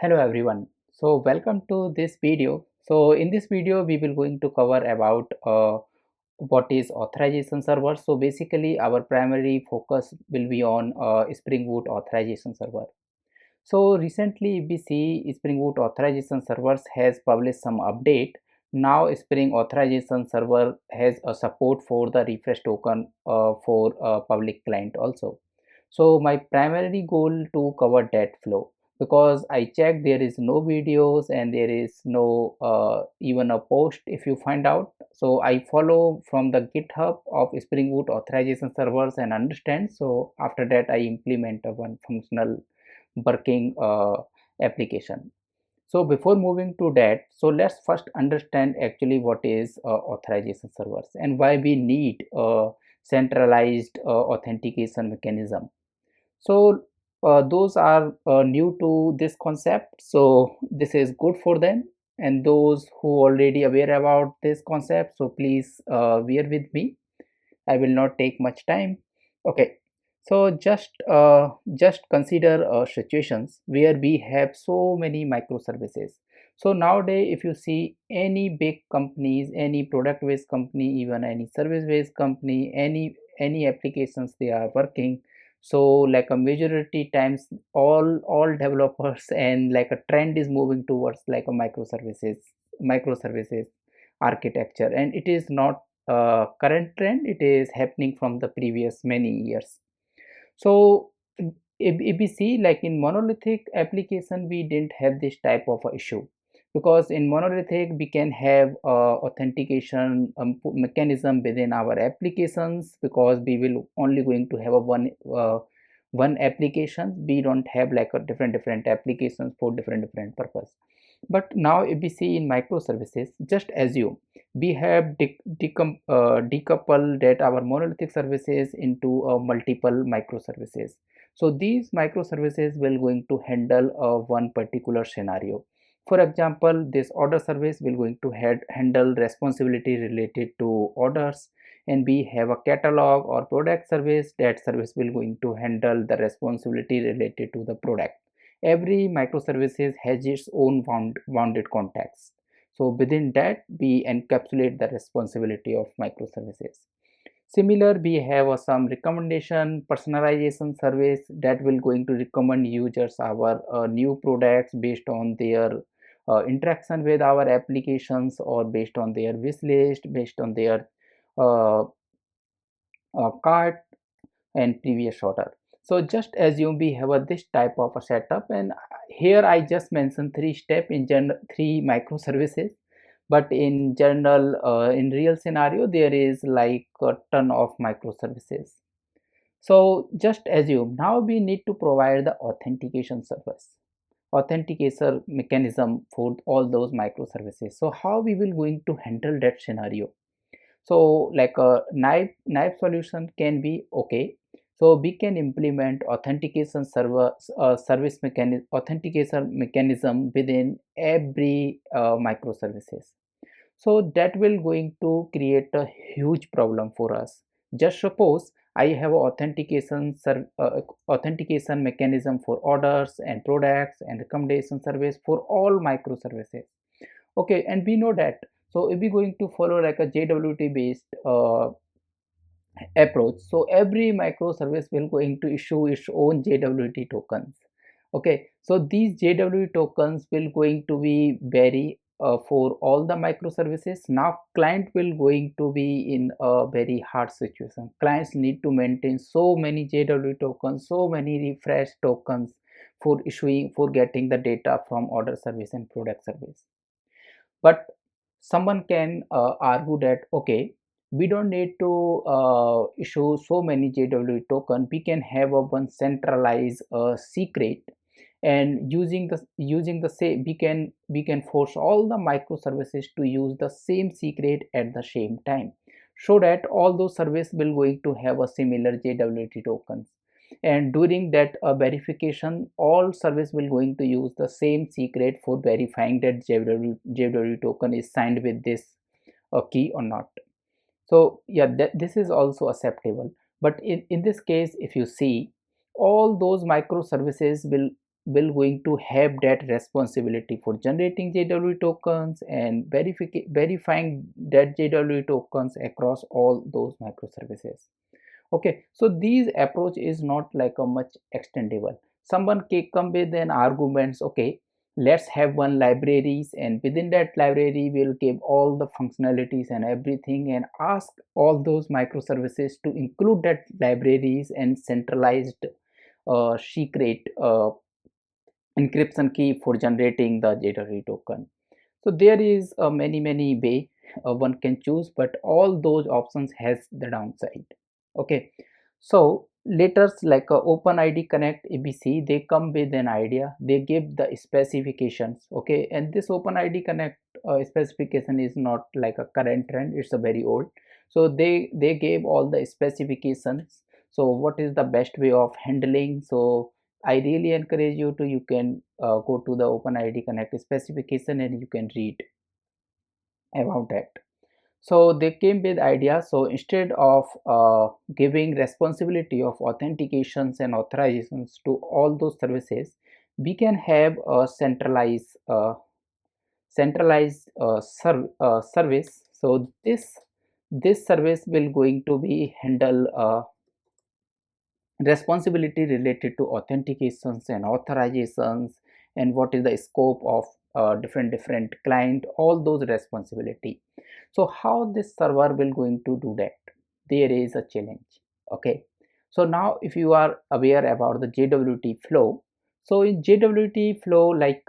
Hello everyone. So welcome to this video. So in this video we will going to cover about what is authorization server. So basically our primary focus will be on Spring Boot authorization server. So recently we see Spring Boot authorization servers has published some update. Now Spring authorization server has a support for the refresh token for public client also. So my primary goal to cover that flow, because I checked there is no videos and there is no even a post if you find out. So I follow from the GitHub of Spring Boot authorization servers and understand. So after that I implement a one functional working application. So before moving to that, so let's first understand actually what is authorization servers and why we need a centralized authentication mechanism. So those are new to this concept, so this is good for them, and those who already aware about this concept, so please bear with me. I will not take much time. Okay, so just consider situations where we have so many microservices. So nowadays, if you see any big companies, any product-based company, even any service-based company, any applications they are working, so like a majority times all developers and like a trend is moving towards like a microservices architecture, and it is not current trend, it is happening from the previous many years. So if we see like in monolithic application we didn't have this type of a issue, because in monolithic we can have authentication mechanism within our applications, because we will only going to have a one application. We don't have like a different applications for different purpose. But now if we see in microservices, just assume we have decoupled that our monolithic services into multiple microservices. So these microservices will going to handle one particular scenario. For example, this order service will going to handle responsibility related to orders, and we have a catalog or product service. That service will going to handle the responsibility related to the product. Every microservices has its own bounded context. So within that we encapsulate the responsibility of microservices. Similar, we have some recommendation personalization service that will going to recommend users our new products based on their interaction with our applications, or based on their wish list, based on their uh, cart and previous order. So just assume we have this type of a setup, and here I just mentioned three step in general, three microservices, but in general in real scenario there is like a ton of microservices. So just assume now we need to provide the authentication service, authentication mechanism for all those microservices. So how we will going to handle that scenario? So like a knife solution can be okay. So we can implement authentication server service mechanism, authentication mechanism within every microservices. So that will going to create a huge problem for us. Just suppose I have authentication mechanism for orders and products and recommendation service for all microservices. Okay, and we know that. So if we going to follow like a JWT based approach, so every microservice will going to issue its own JWT tokens. Okay, so these JWT tokens will going to be vary for all the microservices. Now client will going to be in a very hard situation. Clients need to maintain so many JWT tokens, so many refresh tokens for issuing, for getting the data from order service and product service. But someone can argue that okay, we don't need to issue so many JW token, we can have a one centralized secret, and using the same, we can force all the microservices to use the same secret at the same time, so that all those services will going to have a similar JWT tokens, and during that verification all service will going to use the same secret for verifying that JW token is signed with this key or not. So yeah, this is also acceptable. But in this case, if you see, all those microservices will going to have that responsibility for generating JW tokens and verifying that JW tokens across all those microservices. Okay, so these approach is not like a much extendable. Someone can come with an arguments. Okay, let's have one libraries, and within that library we'll give all the functionalities and everything, and ask all those microservices to include that libraries and centralized secret encryption key for generating the JW token. So there is a many way one can choose, but all those options has the downside. Okay, so letters like OpenID Connect ABC, they come with an idea, they give the specifications. Okay, and this OpenID Connect specification is not like a current trend, it's a very old. So they gave all the specifications. So what is the best way of handling? So I really encourage you to, you can go to the OpenID Connect specification and you can read about that. So they came with idea. So instead of giving responsibility of authentications and authorizations to all those services, we can have a centralized service. So this service will going to be handle responsibility related to authentications and authorizations, and what is the scope of different client, all those responsibility. So how this server will going to do that? There is a challenge. Okay, so now if you are aware about the JWT flow, so in JWT flow, like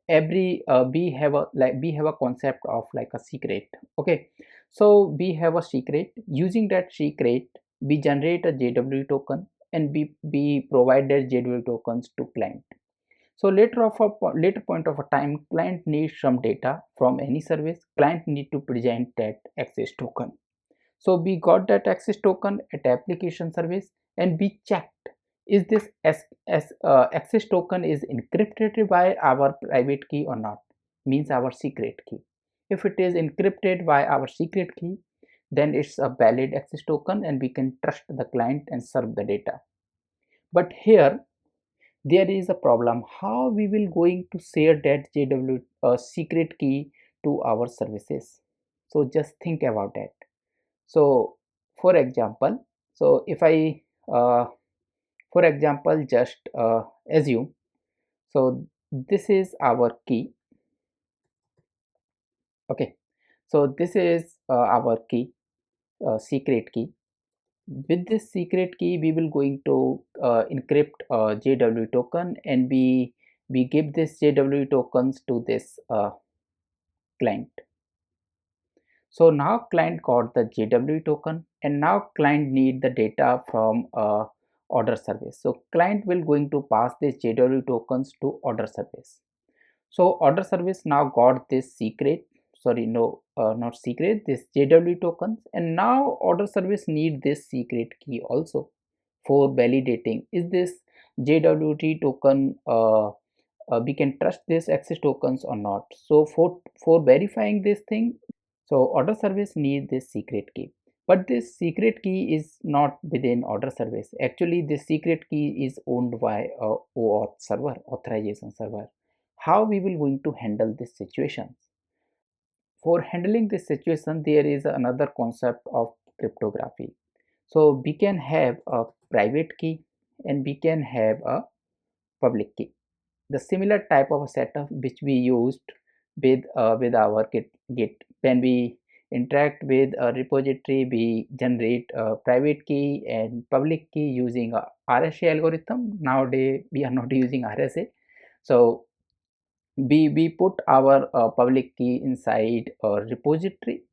every we have a concept of like a secret. Okay, so we have a secret. Using that secret, we generate a JW token, and we provide that JW tokens to client. So later point of a time, client needs some data from any service. Client need to present that access token. So we got that access token at application service, and we checked, is this access token is encrypted by our private key or not, means our secret key. If it is encrypted by our secret key, then it's a valid access token and we can trust the client and serve the data. But here there is a problem. How we will going to share that JW secret key to our services? So just think about that. So for example, so if I for example just assume, so this is our key. Okay, so this is our key, secret key. With this secret key we will going to encrypt JW token, and we give this JW tokens to this client. So now client got the JW token, and now client need the data from order service. So client will going to pass this JW tokens to order service. So order service now got this secret, sorry, no, not secret, this JW tokens, and now order service need this secret key also for validating, is this JWT token we can trust this access tokens or not. So for verifying this thing, so order service need this secret key, but this secret key is not within order service. Actually this secret key is owned by OAuth server, authorization server. How we will going to handle this situation? For handling this situation, there is another concept of cryptography. So we can have a private key and we can have a public key. The similar type of a setup which we used with our git. When we interact with a repository, we generate a private key and public key using a RSA algorithm. Nowadays we are not using RSA. So we put our public key inside a repository.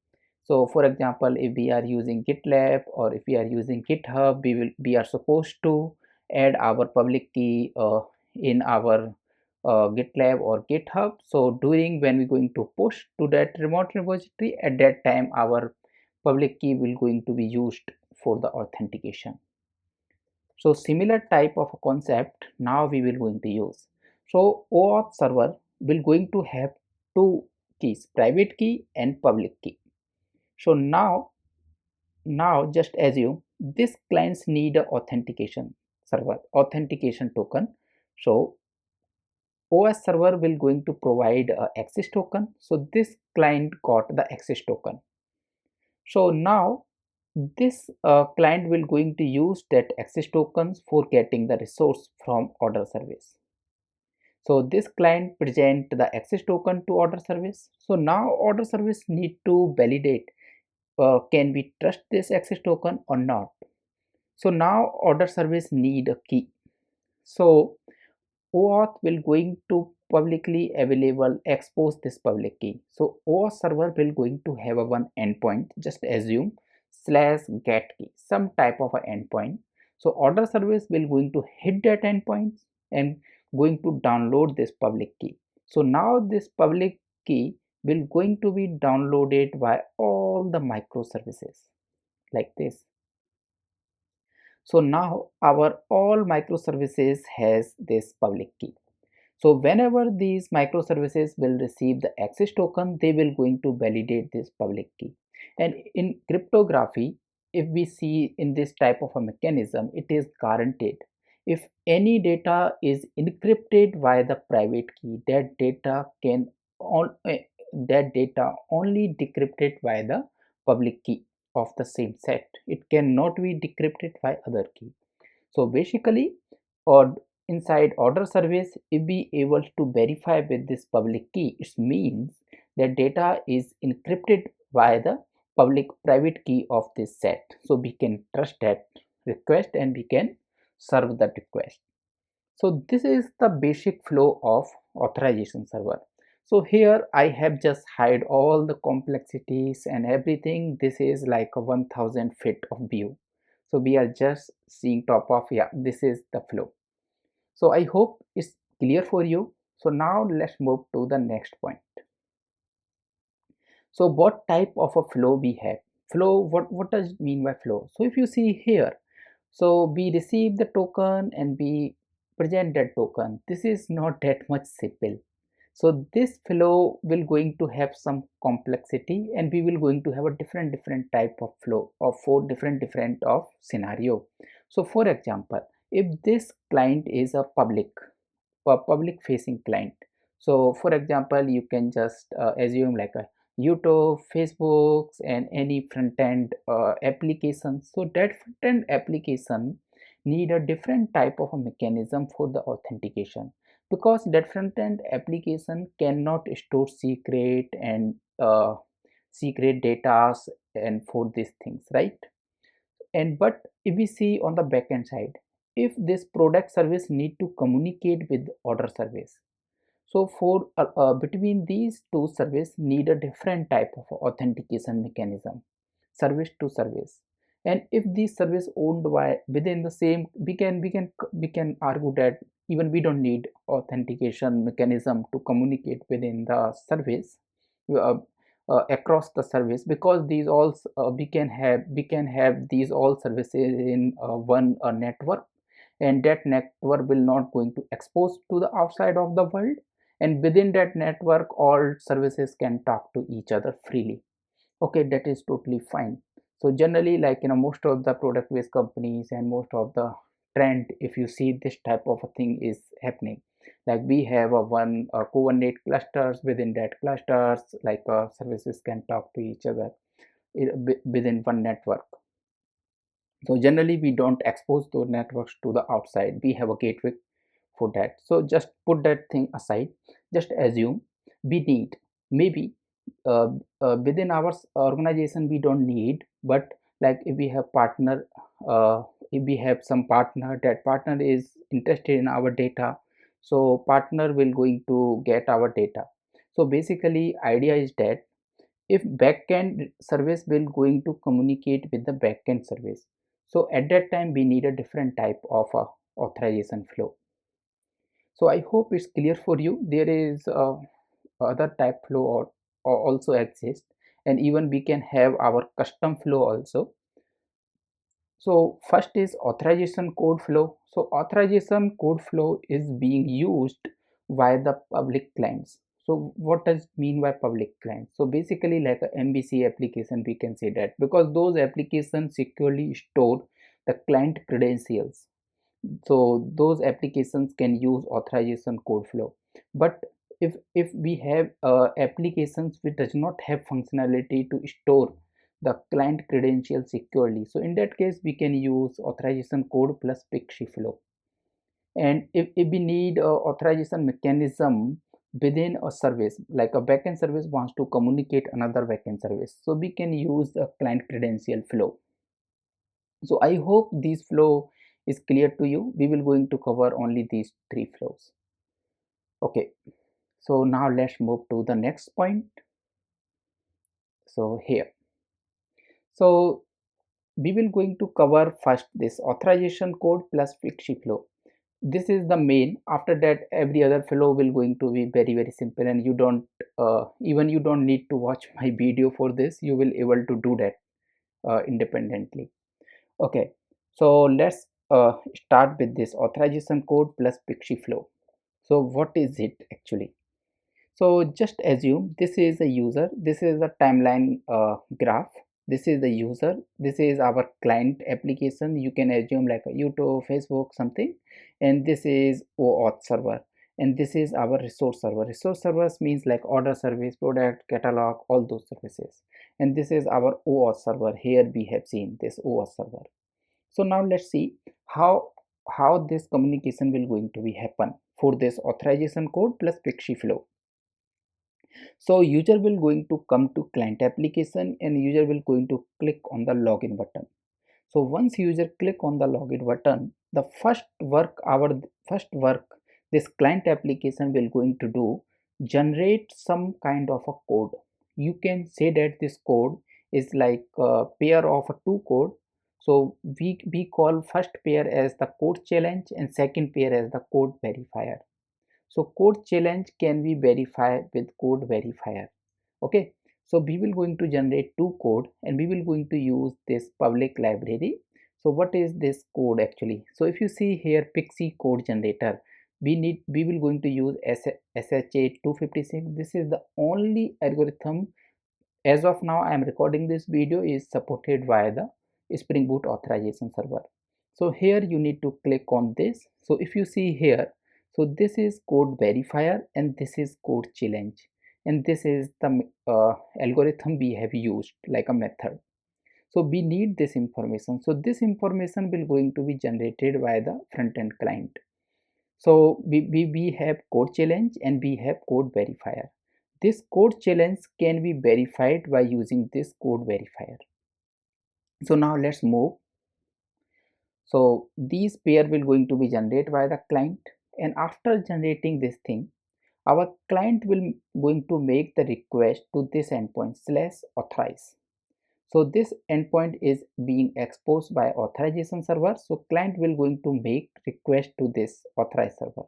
So for example, if we are using GitLab or if we are using GitHub, we are supposed to add our public key in our GitLab or GitHub. So during when we're going to push to that remote repository, at that time our public key will going to be used for the authentication. So similar type of a concept now we will going to use. So OAuth server will going to have two keys, private key and public key. So now just assume this clients need a authentication server, authentication token. So OS server will going to provide a access token. So this client got the access token. So now this client will going to use that access tokens for getting the resource from order service. So this client present the access token to order service. So now order service need to validate, can we trust this access token or not. So now order service need a key. So OAuth will going to publicly available expose this public key. So OAuth server will going to have a one endpoint, just assume slash get key, some type of a endpoint. So order service will going to hit that endpoint and going to download this public key. So now this public key will going to be downloaded by all the microservices like this. So now our all microservices has this public key. So whenever these microservices will receive the access token, they will going to validate this public key. And in cryptography, if we see in this type of a mechanism, it is guaranteed. If any data is encrypted via the private key, that data only decrypted by the public key of the same set. It cannot be decrypted by other key. So basically, or inside order service, if we able to verify with this public key, it means that data is encrypted by the public private key of this set. So we can trust that request and we can serve that request. So this is the basic flow of authorization server. So here I have just hide all the complexities and everything. This is like a 1000 feet of view. So we are just seeing top of, yeah, this is the flow. So I hope it's clear for you. So now let's move to the next point. So what type of a flow we have? Flow, what does it mean by flow? So if you see here, so we receive the token and we present that token. This is not that much simple. So this flow will going to have some complexity and we will going to have a different type of flow of four different of scenario. So for example, if this client is a public facing client, so for example you can just assume like a YouTube, Facebooks and any front end application. So that front end application need a different type of a mechanism for the authentication, because that front end application cannot store secret and secret data and for these things, right? And but if we see on the backend side, if this product service need to communicate with order service, so for between these two service need a different type of authentication mechanism, service to service. And if these service owned by within the same, we can argue that even we don't need authentication mechanism to communicate within the service uh, across the service, because these all we can have these all services in one network, and that network will not going to expose to the outside of the world, and within that network all services can talk to each other freely. Okay, that is totally fine. So generally, like most of the product based companies and most of the trend, if you see this type of a thing is happening, like we have a one coordinate clusters, within that clusters like services can talk to each other within one network. So generally we don't expose those networks to the outside, we have a gateway for that. So just put that thing aside, just assume we need, maybe within our organization we don't need, but like if we have partner, if we have some partner, that partner is interested in our data, so partner will going to get our data. So basically idea is that if backend service will going to communicate with the backend service, so at that time we need a different type of authorization flow. So I hope it's clear for you. There is other type flow or also exist, and even we can have our custom flow also. So first is authorization code flow. So authorization code flow is being used by the public clients. So what does it mean by public clients? So basically like a MVC application, we can say that, because those applications securely store the client credentials. So those applications can use authorization code flow. But if we have applications which does not have functionality to store the client credentials securely, so in that case we can use authorization code plus PKCE Flow. And if we need a authorization mechanism within a service, like a backend service wants to communicate another backend service, so we can use the client credential flow. So I hope this flow is clear to you. We will going to cover only these three flows. Okay, so now let's move to the next point. So here, so we will going to cover first this authorization code plus PKCE flow. This is the main. After that, every other flow will going to be very simple, and you don't even you don't need to watch my video for this. You will able to do that independently. Okay, so let's start with this authorization code plus PKCE flow. So what is it actually? So just assume this is a user, this is a timeline graph, this is the user, this is our client application. You can assume like a YouTube, Facebook, something, and this is OAuth server, and this is our resource server. Resource servers means like order service, product, catalog, all those services. And this is our OAuth server. Here we have seen this OAuth server. So now let's see how this communication will going to be happen for this authorization code plus PKCE flow. So user will going to come to client application, and user will going to click on the login button. So once user click on the login button, the first work this client application will going to do, generate some kind of a code. You can say that this code is like a pair of a two code. So we call first pair as the code challenge and second pair as the code verifier. So code challenge can be verified with code verifier. Okay, so we will going to generate two code, and we will going to use this public library. So what is this code actually? So if you see here PKCE code generator, we will going to use SHA 256. This is the only algorithm as of now I am recording this video is supported via the Spring Boot authorization server. So here you need to click on this. So if you see here, so this is code verifier and this is code challenge, and this is the algorithm we have used like a method. So we need this information. So this information will going to be generated by the front end client. So we have code challenge and we have code verifier. This code challenge can be verified by using this code verifier. So now let's move. So these pair will going to be generated by the client, and after generating this thing, our client will going to make the request to this endpoint /authorize. So this endpoint is being exposed by authorization server. So client will going to make request to this authorized server.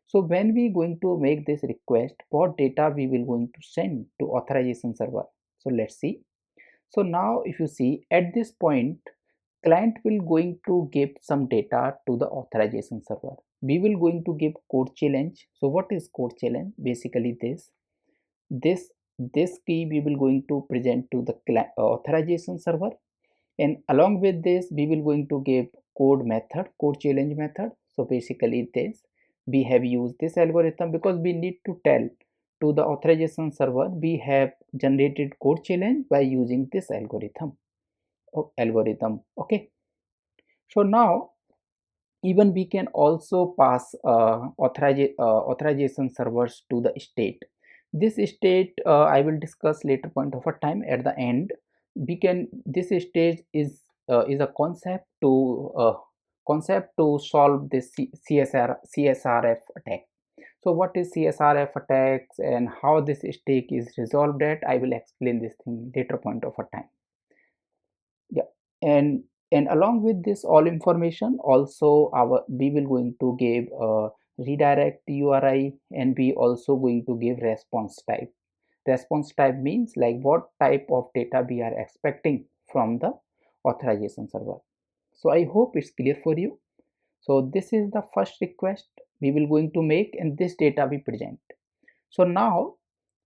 So when we going to make this request, what data we will going to send to authorization server? So let's see. So now if you see at this point, client will going to give some data to the authorization server. We will going to give code challenge. So what is code challenge? Basically this key we will going to present to the authorization server, and along with this we will going to give code challenge method. So basically this we have used this algorithm because we need to tell to the authorization server we have generated code challenge by using this algorithm. Okay, so now even we can also pass authorization servers to the state. This state I will discuss later point of a time at the end. We can this stage is a concept to solve this CSRF attack. So what is CSRF attacks and how this stake is resolved at, I will explain this thing later point of a time. Yeah, and along with this all information also our we will going to give a redirect URI, and we also going to give response type. Response type means like what type of data we are expecting from the authorization server. So I hope it's clear for you. So this is the first request we will going to make, and this data we present. So now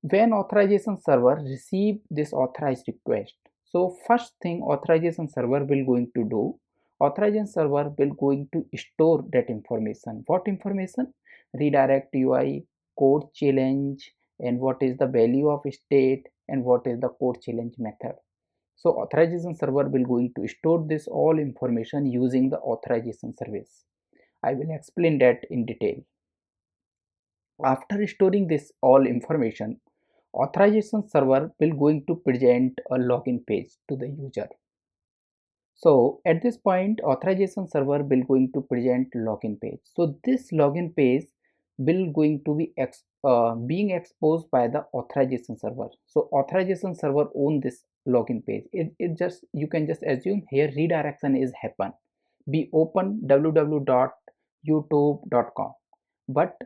when authorization server receive this authorized request, so first thing authorization server will going to do, authorization server will going to store that information. What information? Redirect UI, code challenge, and what is the value of state, and what is the code challenge method. So authorization server will going to store this all information using the authorization service. I will explain that in detail. After storing this all information, authorization server will going to present a login page to the user. So at this point, authorization server will going to present login page. So this login page will going to be being exposed by the authorization server. So authorization server own this login page. It just, you can just assume here redirection is happen. Be open www.youtube.com, but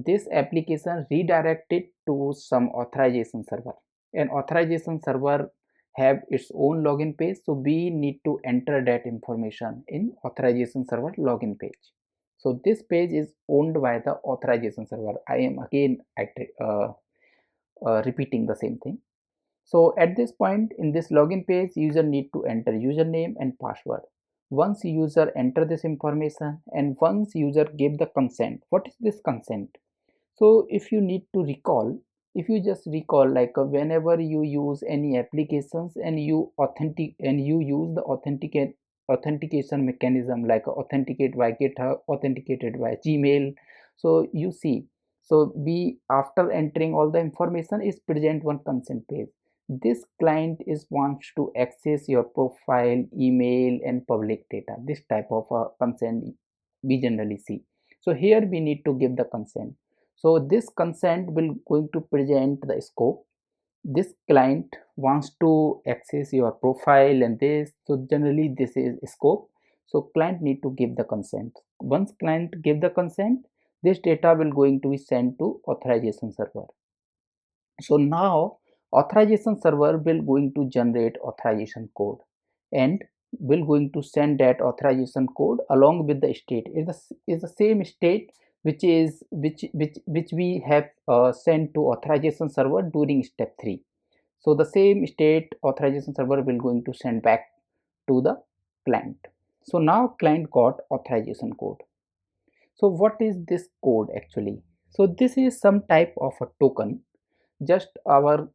this application redirected to some authorization server, and authorization server have its own login page, so we need to enter that information in authorization server login page. So this page is owned by the authorization server. I am again repeating the same thing. So at this point in this login page, user need to enter username and password. Once user enter this information, and once user give the consent. What is this consent? So if you need to recall, if you just recall, like whenever you use any applications and you use the authentication mechanism, like authenticate by GitHub, authenticated by Gmail. So you see, so we, after entering all the information, is present one consent page. This client is wants to access your profile, email, and public data. This type of consent we generally see. So here we need to give the consent. So this consent will going to present the scope. This client wants to access your profile and this, so generally this is scope. So client need to give the consent. Once client give the consent, this data will going to be sent to authorization server. So now authorization server will going to generate authorization code, and will going to send that authorization code along with the state. Is the same state which is which we have sent to authorization server during step 3. So the same state authorization server will going to send back to the client. So now client got authorization code. So what is this code actually? So this is some type of a token. Just our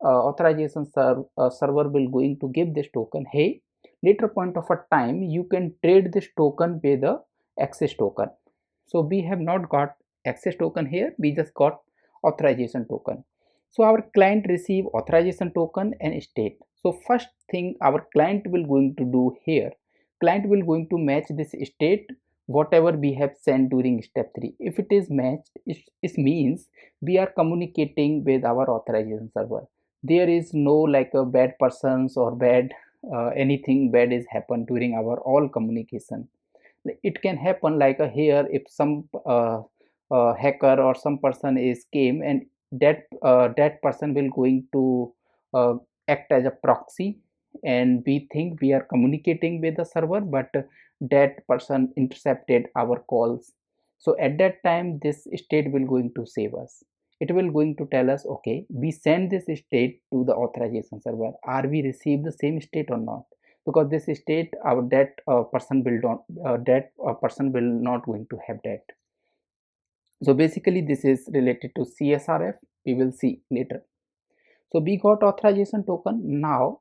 server will going to give this token. Hey, later point of a time you can trade this token with the access token. So we have not got access token here, we just got authorization token. So our client receive authorization token and state. So first thing our client will going to do here, client will going to match this state whatever we have sent during step 3. If it is matched, it means we are communicating with our authorization server. There is no like a bad persons or bad anything bad is happened during our all communication. It can happen like a here, if some hacker or some person is came, and that person will going to uh, act as a proxy, and we think we are communicating with the server, but that person intercepted our calls. So at that time this state will going to save us. It will going to tell us, okay, we send this state to the authorization server, are we receive the same state or not? Because this state our that person will not person will not going to have that. So basically this is related to CSRF, we will see later. So we got authorization token. Now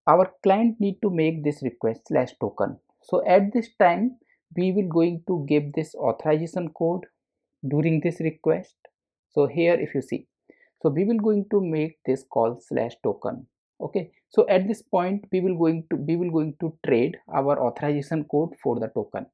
our client need to make this request slash token. So at this time we will going to give this authorization code during this request. So here if you see, so we will going to make this call slash token. Okay, so at this point we will going to trade our authorization code for the token.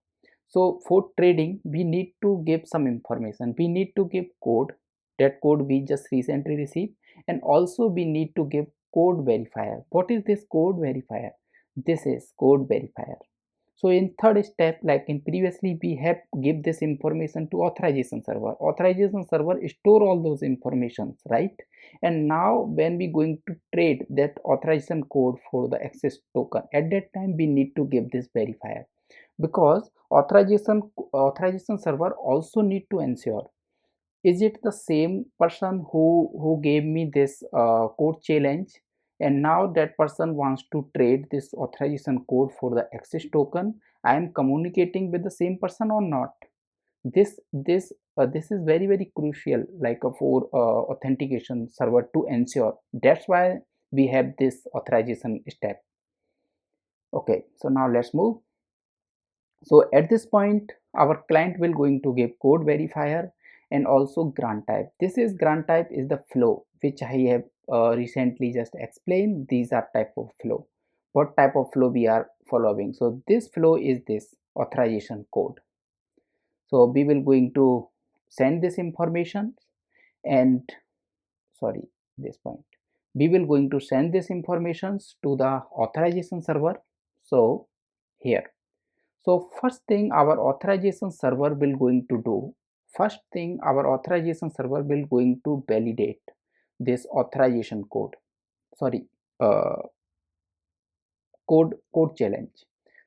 So for trading we need to give some information, we need to give code, that code we just recently received, and also we need to give code verifier. What is this code verifier? This is code verifier. So in third step, like in previously, we have give this information to authorization server. Authorization server store all those informations, right? And now when we going to trade that authorization code for the access token, at that time we need to give this verifier, because authorization server also need to ensure, is it the same person who gave me this code challenge, and now that person wants to trade this authorization code for the access token, I am communicating with the same person or not? This this is very crucial, like for authentication server to ensure. That's why we have this authorization step. Okay, so now let's move. So at this point, our client will going to give code verifier and also grant type. This is grant type is the flow which I have recently just explained. These are type of flow. What type of flow we are following? So this flow is this authorization code. So we will going to send this information, and sorry, this point. We will going to send this informations to the authorization server. So here. So first thing our authorization server will going to do, first thing our authorization server will going to validate this authorization code, sorry, uh, code challenge.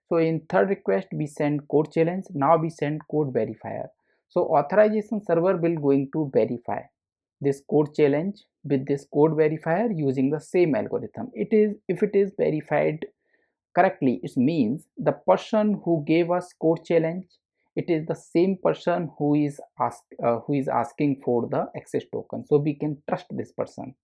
So in third request we send code challenge, now we send code verifier. So authorization server will going to verify this code challenge with this code verifier using the same algorithm. It is, if it is verified correctly, it means the person who gave us code challenge, it is the same person who is asking for the access token, so we can trust this person.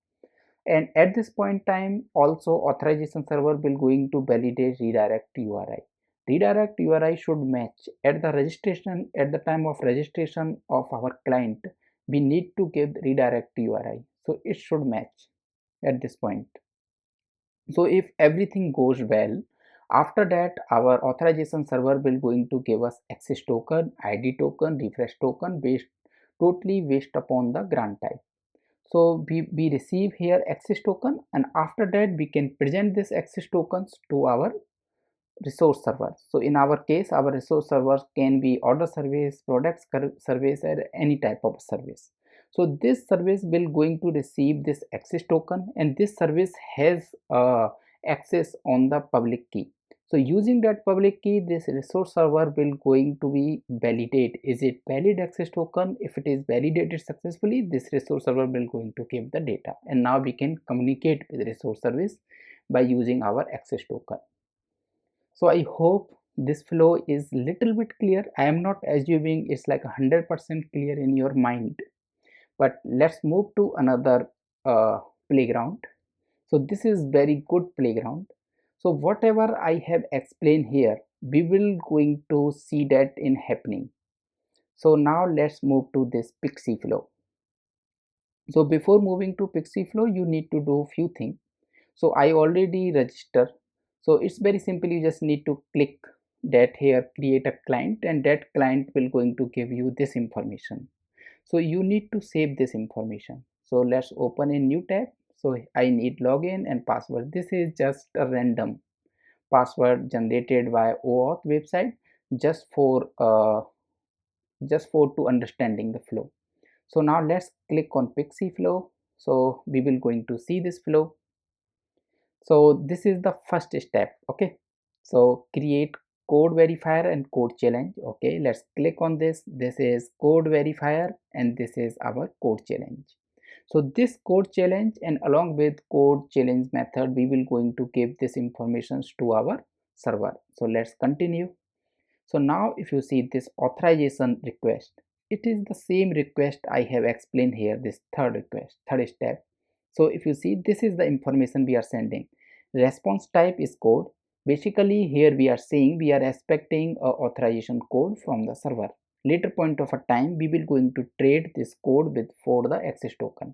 And at this point time also authorization server will going to validate redirect URI. Redirect URI should match at the registration, at the time of registration of our client we need to give redirect URI, so it should match at this point. So if everything goes well, after that our authorization server will going to give us access token, ID token, refresh token based totally based upon the grant type. So we receive here access token, and after that we can present this access tokens to our resource server. So in our case, our resource server can be order service, products service, or any type of service. So this service will going to receive this access token, and this service has access on the public key. So using that public key, this resource server will going to be validate, is it valid access token. If it is validated successfully, this resource server will going to give the data, and now we can communicate with resource service by using our access token. So I hope this flow is little bit clear. I am not assuming it's like 100% clear in your mind, but let's move to another playground. So this is very good playground. So whatever I have explained here, we will going to see that in happening. So now let's move to this PKCE flow. So before moving to PKCE flow, you need to do few things. So I already register, so it's very simple. You just need to click that here, create a client, and that client will going to give you this information. So you need to save this information. So let's open a new tab. So I need login and password. This is just a random password generated by OAuth website, just for to understanding the flow. So now let's click on PKCE flow. So we will going to see this flow. So this is the first step. Okay, so create code verifier and code challenge. Okay, let's click on this. This is code verifier and this is our code challenge. So this code challenge, and along with code challenge method, we will going to give this information to our server. So let's continue. So now if you see this authorization request, it is the same request I have explained here, this third request, third step. So if you see, this is the information we are sending. Response type is code. Basically here we are saying we are expecting a authorization code from the server. Later point of a time we will going to trade this code with for the access token.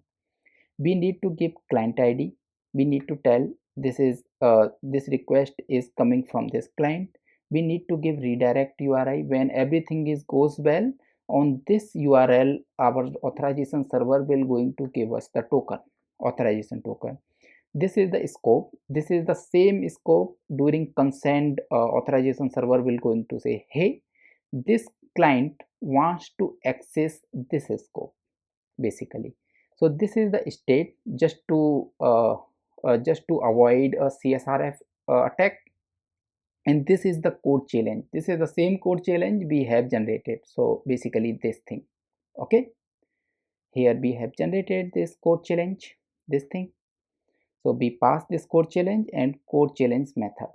We need to give client ID. We need to tell this request is coming from this client. We need to give redirect URI. When everything is goes well, on this URL our authorization server will going to give us the token, authorization token. This is the scope. This is the same scope. During consent, authorization server will going to say, hey, this client wants to access this scope, basically. So this is the state, just to avoid a CSRF attack. And this is the code challenge. This is the same code challenge we have generated. So basically this thing. Okay, here we have generated this code challenge, this thing. So we pass this code challenge and code challenge method.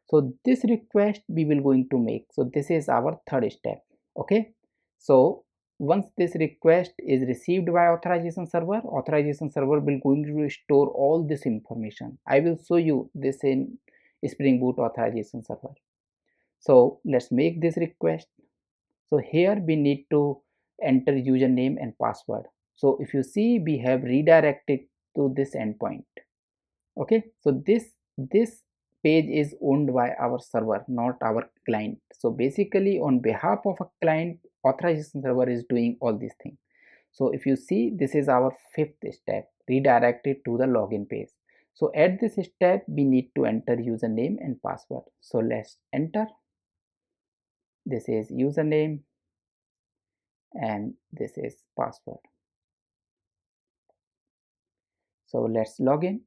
So this request we will going to make. So this is our third step. Okay, so once this request is received by authorization server will going to store all this information. I will show you this in Spring Boot authorization server. So let's make this request. So here we need to enter username and password. So if you see, we have redirected to this endpoint. Okay, so this page is owned by our server, not our client. So basically on behalf of a client, authorization server is doing all these things. So if you see, this is our fifth step, redirected to the login page. So at this step we need to enter username and password. So let's enter. This is username and this is password. So let's log in.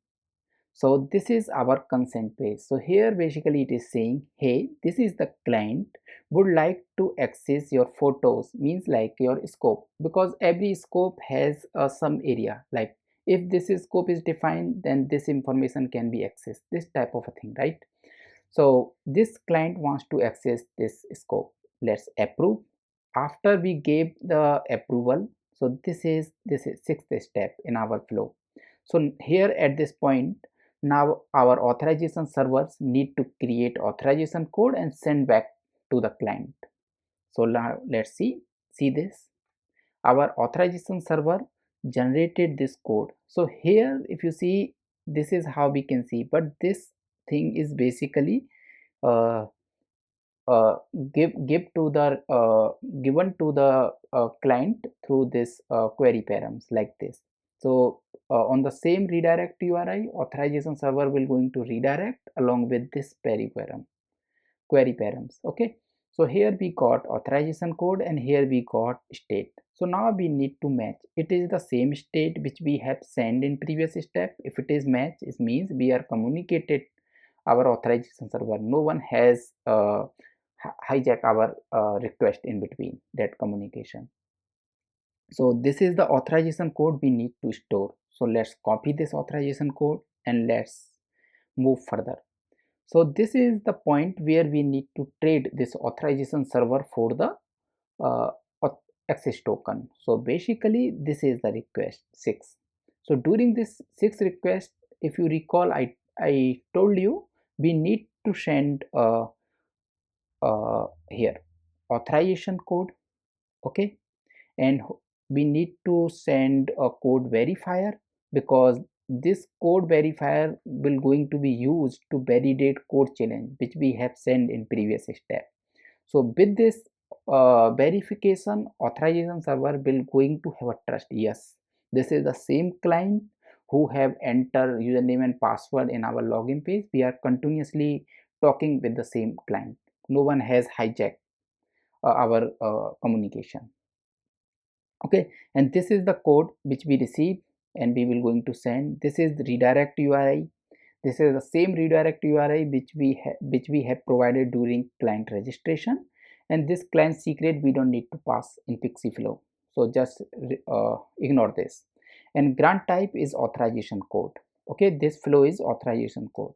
So this is our consent page. So here basically it is saying, hey, this is the client would like to access your photos, means like your scope, because every scope has some area, like if this scope is defined, then this information can be accessed, this type of a thing, right? So this client wants to access this scope. Let's approve. After we gave the approval, so this is sixth step in our flow. So here at this point, now our authorization servers need to create authorization code and send back to the client. So now let's see this. Our authorization server generated this code. So here if you see, this is how we can see, but this thing is basically uh, uh, give to the given to the client through this query params like this. So on the same redirect URI, authorization server will going to redirect along with this query params. Okay, so here we got authorization code and here we got state. So now we need to match. It is the same state which we have sent in previous step. If it is match, it means we are communicated our authorization server. No one has hijack our request in between that communication. So this is the authorization code we need to store. So let's copy this authorization code and let's move further. So this is the point where we need to trade this authorization server for the uh, access token. So basically this is the request 6. So during this 6 request, if you recall, I told you we need to send here authorization code. Okay, and we need to send a code verifier, because this code verifier will going to be used to validate code challenge which we have sent in previous step. So with this verification, authorization server will going to have a trust. Yes, this is the same client who have entered username and password in our login page. We are continuously talking with the same client. No one has hijacked our communication. Okay, and this is the code which we receive and we will going to send. This is the redirect URI. This is the same redirect URI which we have provided during client registration, and this client secret we don't need to pass in PKCE Flow. So just ignore this. And grant type is authorization code. Okay, this flow is authorization code.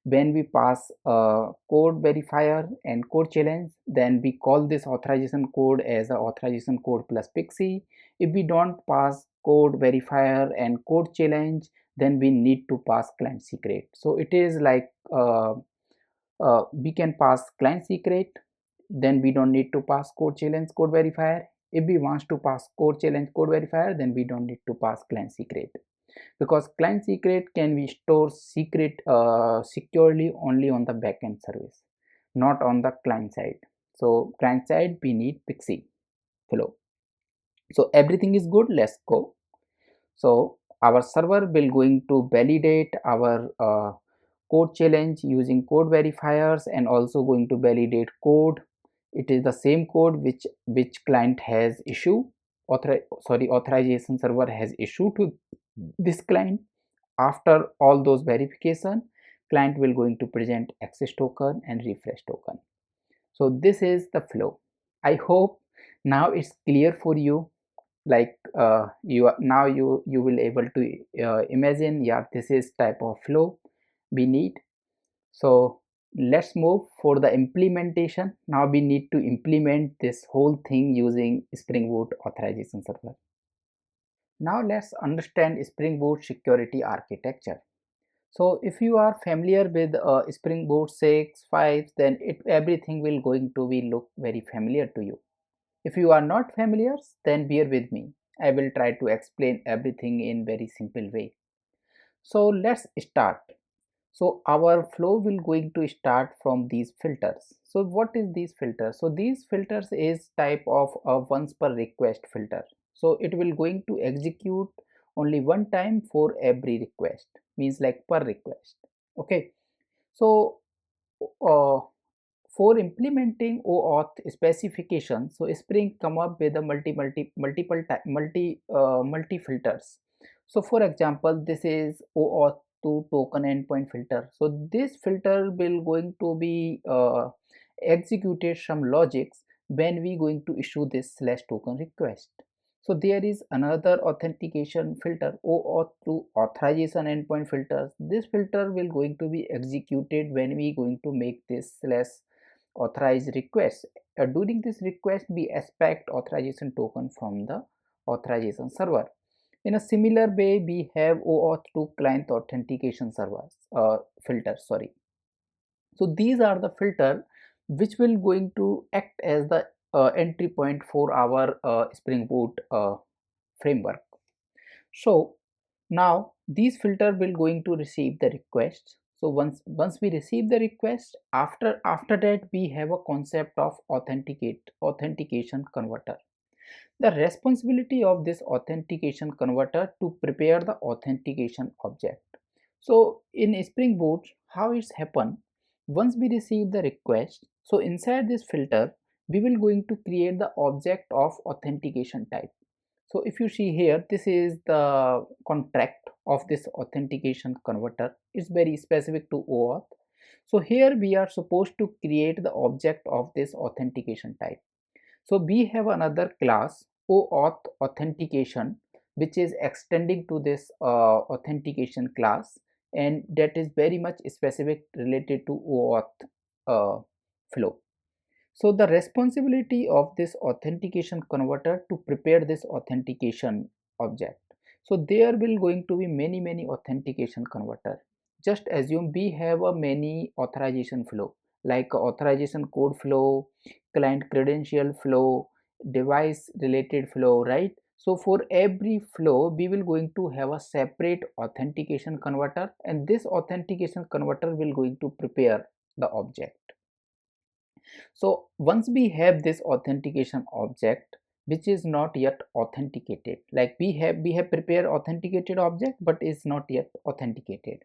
When we pass a code verifier and code challenge, then we call this authorization code as a authorization code plus PKCE. If we don't pass code verifier and code challenge, then we need to pass client secret. So it is like we can pass client secret, then we don't need to pass code challenge code verifier. If we want to pass code challenge code verifier, then we don't need to pass client secret, because client secret can be stored securely only on the backend service, not on the client side. So client side we need PKCE Flow. So everything is good, let's go. So our server will going to validate our code challenge using code verifiers and also going to validate code. It is the same code which client has issue authorization server has issued to this client. After all those verification, client will going to present access token and refresh token. So this is the flow. I hope now it's clear for you. Like now you will able to imagine, yeah, this is type of flow we need. So let's move for the implementation. Now we need to implement this whole thing using Spring Boot authorization server. Now let's understand Spring Boot security architecture. So if you are familiar with Spring Boot 6, 5, then everything will going to be look very familiar to you. If you are not familiar, then bear with me. I will try to explain everything in very simple way. So let's start. So our flow will going to start from these filters. So what is these filters? So these filters is type of a once per request filter. So it will going to execute only one time for every request, means like per request. Okay. So uh, for implementing OAuth specification, so Spring come up with a multi filters. So for example, this is OAuth 2 token endpoint filter. So this filter will going to be executed some logics when we going to issue this slash token request. So there is another authentication filter, OAuth 2 authorization endpoint filters. This filter will going to be executed when we going to make this slash authorize request. During this request, we expect authorization token from the authorization server. In a similar way, we have OAuth 2 client authentication servers filters. Sorry. So these are the filter which will going to act as the entry point for our Spring Boot framework. So now these filter will going to receive the request. So once we receive the request, after that we have a concept of authentication converter. The responsibility of this authentication converter to prepare the authentication object. So in Spring Boot, how it's happen? Once we receive the request, so inside this filter, we will going to create the object of authentication type. So if you see here, this is the contract of this authentication converter. It's very specific to OAuth. So here we are supposed to create the object of this authentication type. So we have another class OAuth authentication, which is extending to this authentication class, and that is very much specific related to OAuth flow. So the responsibility of this authentication converter to prepare this authentication object. So there will going to be many authentication converter. Just assume we have a many authorization flow like authorization code flow, client credential flow, device related flow, right? So for every flow we will going to have a separate authentication converter, and this authentication converter will going to prepare the object. So once we have this authentication object which is not yet authenticated, like we have prepared authenticated object but is not yet authenticated.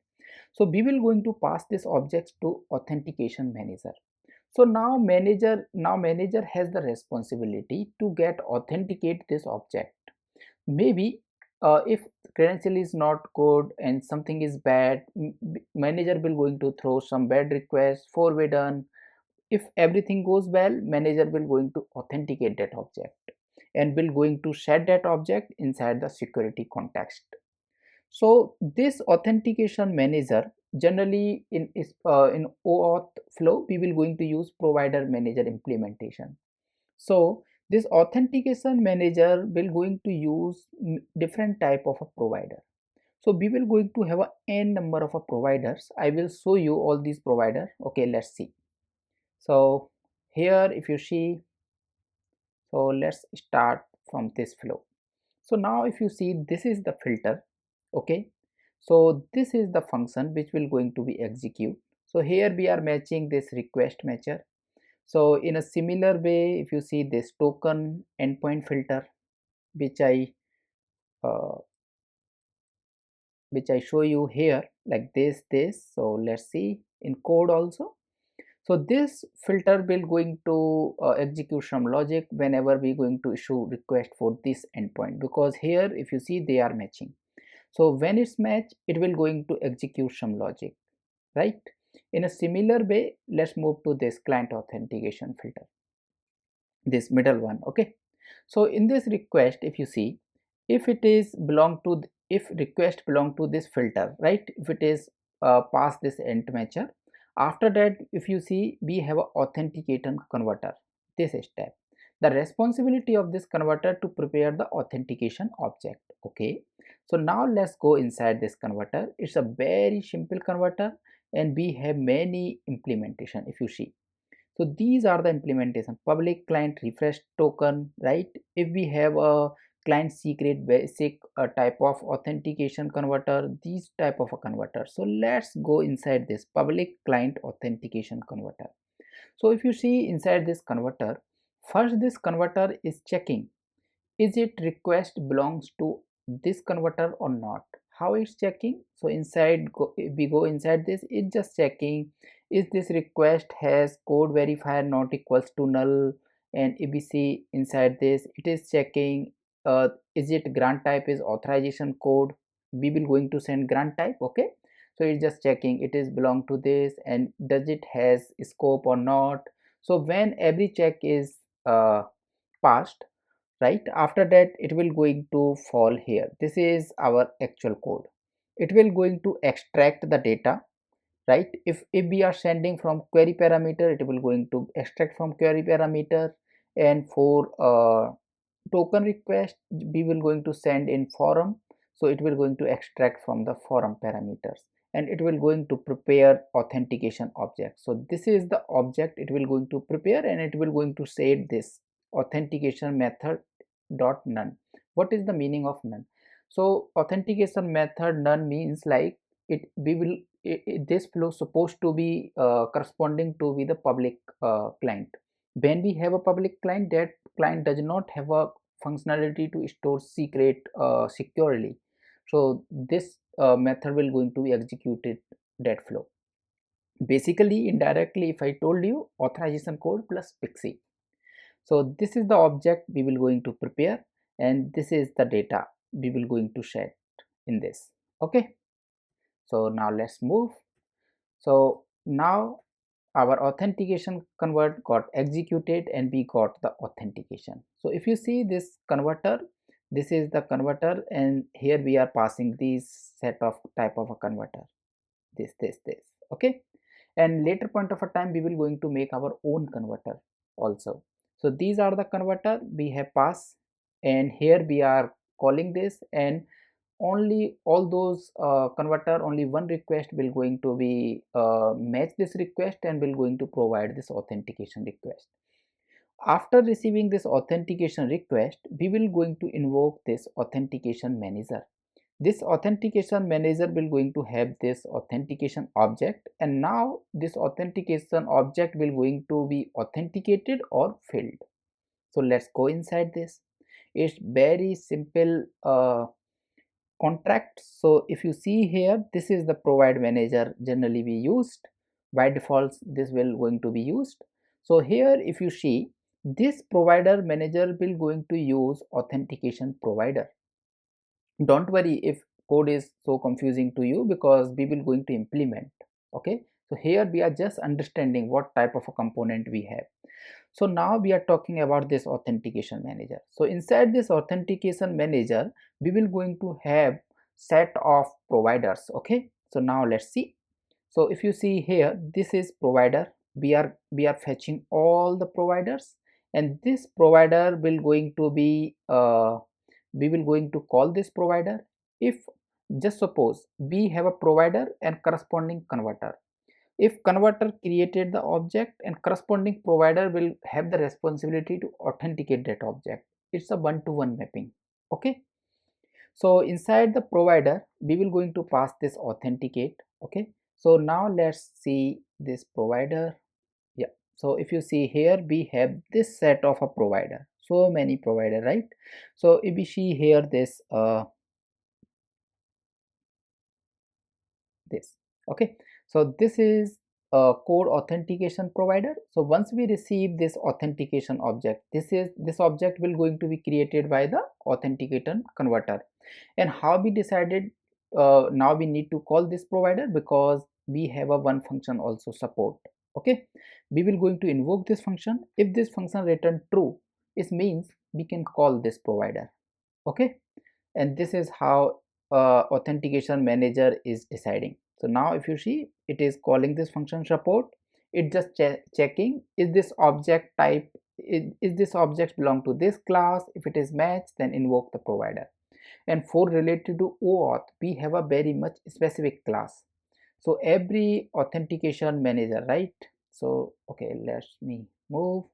So we will going to pass this object to authentication manager. So now manager has the responsibility to get authenticate this object. Maybe if credential is not good and something is bad, manager will going to throw some bad request forbidden. If everything goes well, manager will going to authenticate that object and will going to set that object inside the security context. So this authentication manager, generally in OAuth flow we will going to use provider manager implementation. So this authentication manager will going to use different type of a provider. So we will going to have a n number of a providers. I will show you all these provider. Okay, let's see. So here if you see, so let's start from this flow. So now if you see, this is the filter. Okay, so this is the function which will going to be execute. So here we are matching this request matcher. So in a similar way, if you see this token endpoint filter which uh, I show you here like this. So let's see in code also. So this filter will going to execute some logic whenever we going to issue request for this endpoint, because here if you see they are matching. So when it's matched, it will going to execute some logic, right? In a similar way, let's move to this client authentication filter, this middle one. Okay, so in this request, if you see, if it is belong to if request belong to this filter, right? If it is past this end matcher, After that, if you see, we have a authentication converter, this step. The responsibility of this converter to prepare the authentication object. Okay, so now let's go inside this converter. It's a very simple converter and we have many implementation. If you see, so these are the implementation: public client refresh token, right? If we have a client secret basic type of authentication converter, these type of a converter. So let's go inside this public client authentication converter. So if you see inside this converter, first this converter is checking is it request belongs to this converter or not. How it's checking? So inside we go inside this, it's just checking is this request has code verifier not equals to null. And if we see inside this, it is checking is it grant type is authorization code, we will going to send grant type. Okay, so it's just checking it is belong to this, and does it has scope or not. So when every check is passed, right, after that it will going to fall here. This is our actual code. It will going to extract the data, right? If we are sending from query parameter, it will going to extract from query parameter. And for token request, we will going to send in forum, so it will going to extract from the forum parameters, and it will going to prepare authentication object. So this is the object it will going to prepare, and it will going to say this authentication method dot none. What is the meaning of none? So authentication method none means like it we will this flow supposed to be corresponding to be the public client. When we have a public client, that client does not have a functionality to store secret securely. So this method will going to be executed that flow. Basically, indirectly, if I told you authorization code plus PKCE. So this is the object we will going to prepare, and this is the data we will going to share in this. Okay, so now let's move. So now our authentication convert got executed and we got the authentication. So if you see this converter, this is the converter, and here we are passing this set of type of a converter, this. Okay, and later point of a time we will going to make our own converter also. So these are the converter we have passed, and here we are calling this, and only all those converter, only one request will going to be match this request and will going to provide this authentication request. After receiving this authentication request, we will going to invoke this authentication manager. This authentication manager will going to have this authentication object, and now this authentication object will going to be authenticated or filled. So let's go inside this. It's very simple contract. So if you see here, this is the provide manager generally we used. By default this will going to be used. So here if you see, this provider manager will going to use authentication provider. Don't worry if code is so confusing to you, because we will going to implement. Okay, so here we are just understanding what type of a component we have. So now we are talking about this authentication manager. So inside this authentication manager, we will going to have set of providers. Okay, so now let's see. So if you see here, this is provider. We are fetching all the providers, and this provider will going to be we will going to call this provider. If just suppose we have a provider and corresponding converter. If converter created the object, and corresponding provider will have the responsibility to authenticate that object. It's a one-to-one mapping. Okay, so inside the provider we will going to pass this authenticate. Okay, so now let's see this provider. Yeah, so if you see here, we have this set of a provider, so many provider, right? So if we see here this. Okay, so this is a code authentication provider. So once we receive this authentication object, this object will going to be created by the authentication converter. And how we decided, now we need to call this provider, because we have a one function also support. Okay, we will going to invoke this function. If this function return true, it means we can call this provider. Okay, and this is how authentication manager is deciding. So now if you see, it is calling this function support. It just checking, is this object type, is this object belong to this class? If it is matched, then invoke the provider. And for related to OAuth, we have a very much specific class. So every authentication manager, right? So okay, let's move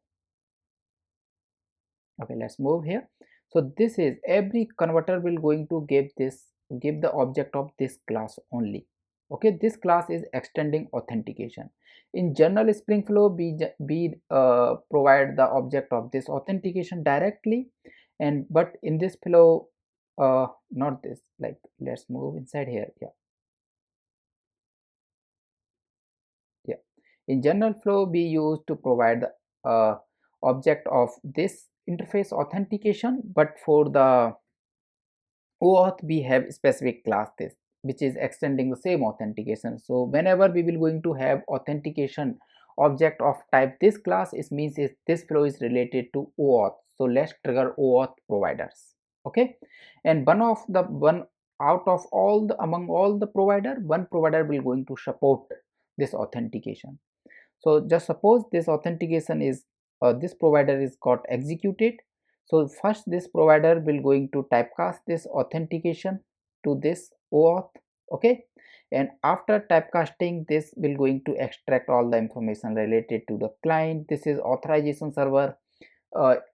here. So this is every converter will going to give the object of this class only. Okay, this class is extending authentication. In general spring flow, we provide the object of this authentication directly, and but in this flow, not this, like let's move inside here. Yeah, in general flow we use to provide the object of this interface authentication, but for the OAuth we have specific class this, which is extending the same authentication. So whenever we will going to have authentication object of type this class, it means this flow is related to OAuth. So let's trigger OAuth providers. Okay, and one out of all the among all the provider, one provider will going to support this authentication. So just suppose this authentication is this provider is got executed. So first this provider will going to typecast this authentication to this OAuth. Okay, and after typecasting, this will going to extract all the information related to the client. This is authorization server.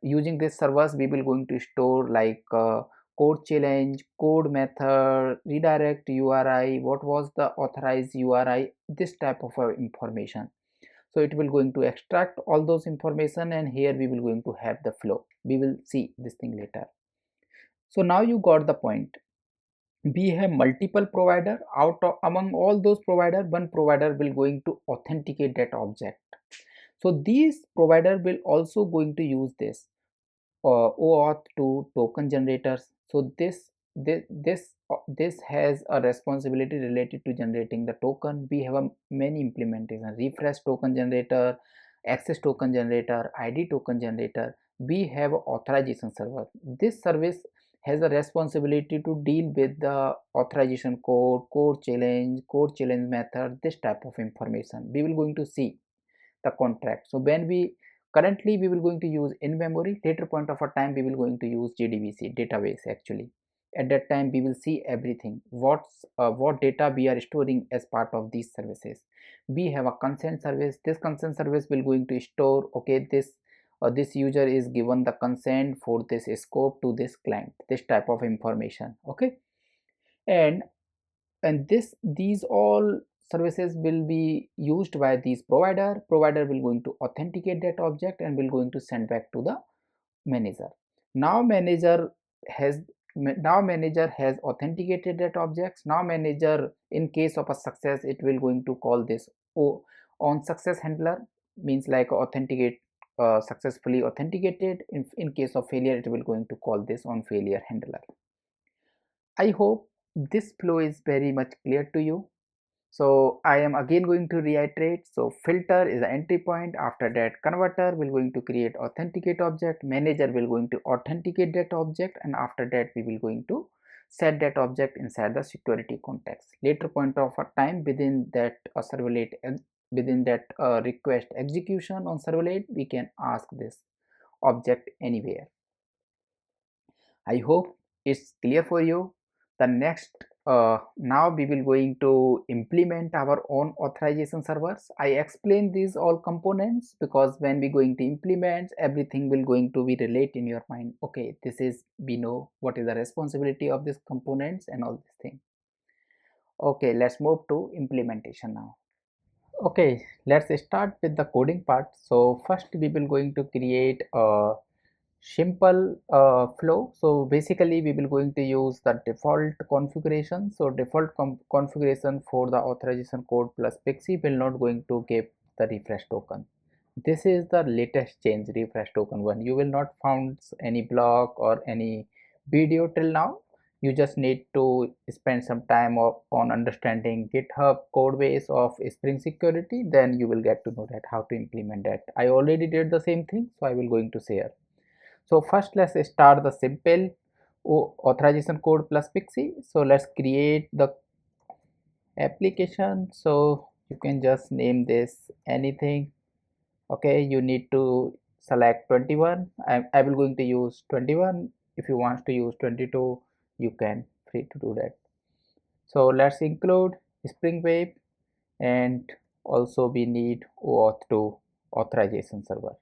Using this servers, we will going to store like code challenge, code method, redirect URI, what was the authorized URI, this type of information. So it will going to extract all those information, and here we will going to have the flow. We will see this thing later. So now you got the point. We have multiple provider. Out of among all those provider, one provider will going to authenticate that object. So these provider will also going to use this OAuth 2 token generators. So this has a responsibility related to generating the token. We have a many implementation: refresh token generator, access token generator, ID token generator. We have a authorization server. This service has a responsibility to deal with the authorization code, code challenge method, this type of information. We will going to see the contract. So when we currently we will going to use in memory, later point of a time we will going to use JDBC database. Actually at that time we will see everything, what data we are storing as part of these services. We have a consent service. This consent service will going to store, okay, this user is given the consent for this scope to this client, this type of information. Okay, and these all services will be used by these provider will going to authenticate that object and will going to send back to the manager. Now manager has authenticated that objects. Now manager, in case of a success, it will going to call this on success handler, means like authenticate successfully authenticated. In case of failure, it will going to call this on failure handler. I hope this flow is very much clear to you. So I am again going to reiterate. So filter is the entry point. After that, converter will going to create authenticate object. Manager will going to authenticate that object, and after that we will going to set that object inside the security context. Later point of a time, within that request execution on servlet, we can ask this object anywhere. I hope it's clear for you. The next now we will going to implement our own authorization servers. I explain these all components because when we going to implement, everything will going to be relate in your mind. Okay, this is, we know what is the responsibility of these components and all these things. Okay, let's move to implementation now. Okay, let's start with the coding part. So first we will going to create a simple flow. So basically we will going to use the default configuration. So default configuration for the authorization code plus PKCE will not going to give the refresh token. This is the latest change, refresh token one. You will not found any blog or any video till now. You just need to spend some time on understanding GitHub code base of Spring Security. Then you will get to know that how to implement that. I already did the same thing, so I will going to share. So first let's start the simple authorization code plus PKCE. So let's create the application. So you can just name this anything. Okay, you need to select 21. I will going to use 21. If you want to use 22, you can free to do that. So let's include Spring Web, and also we need OAuth 2 authorization server.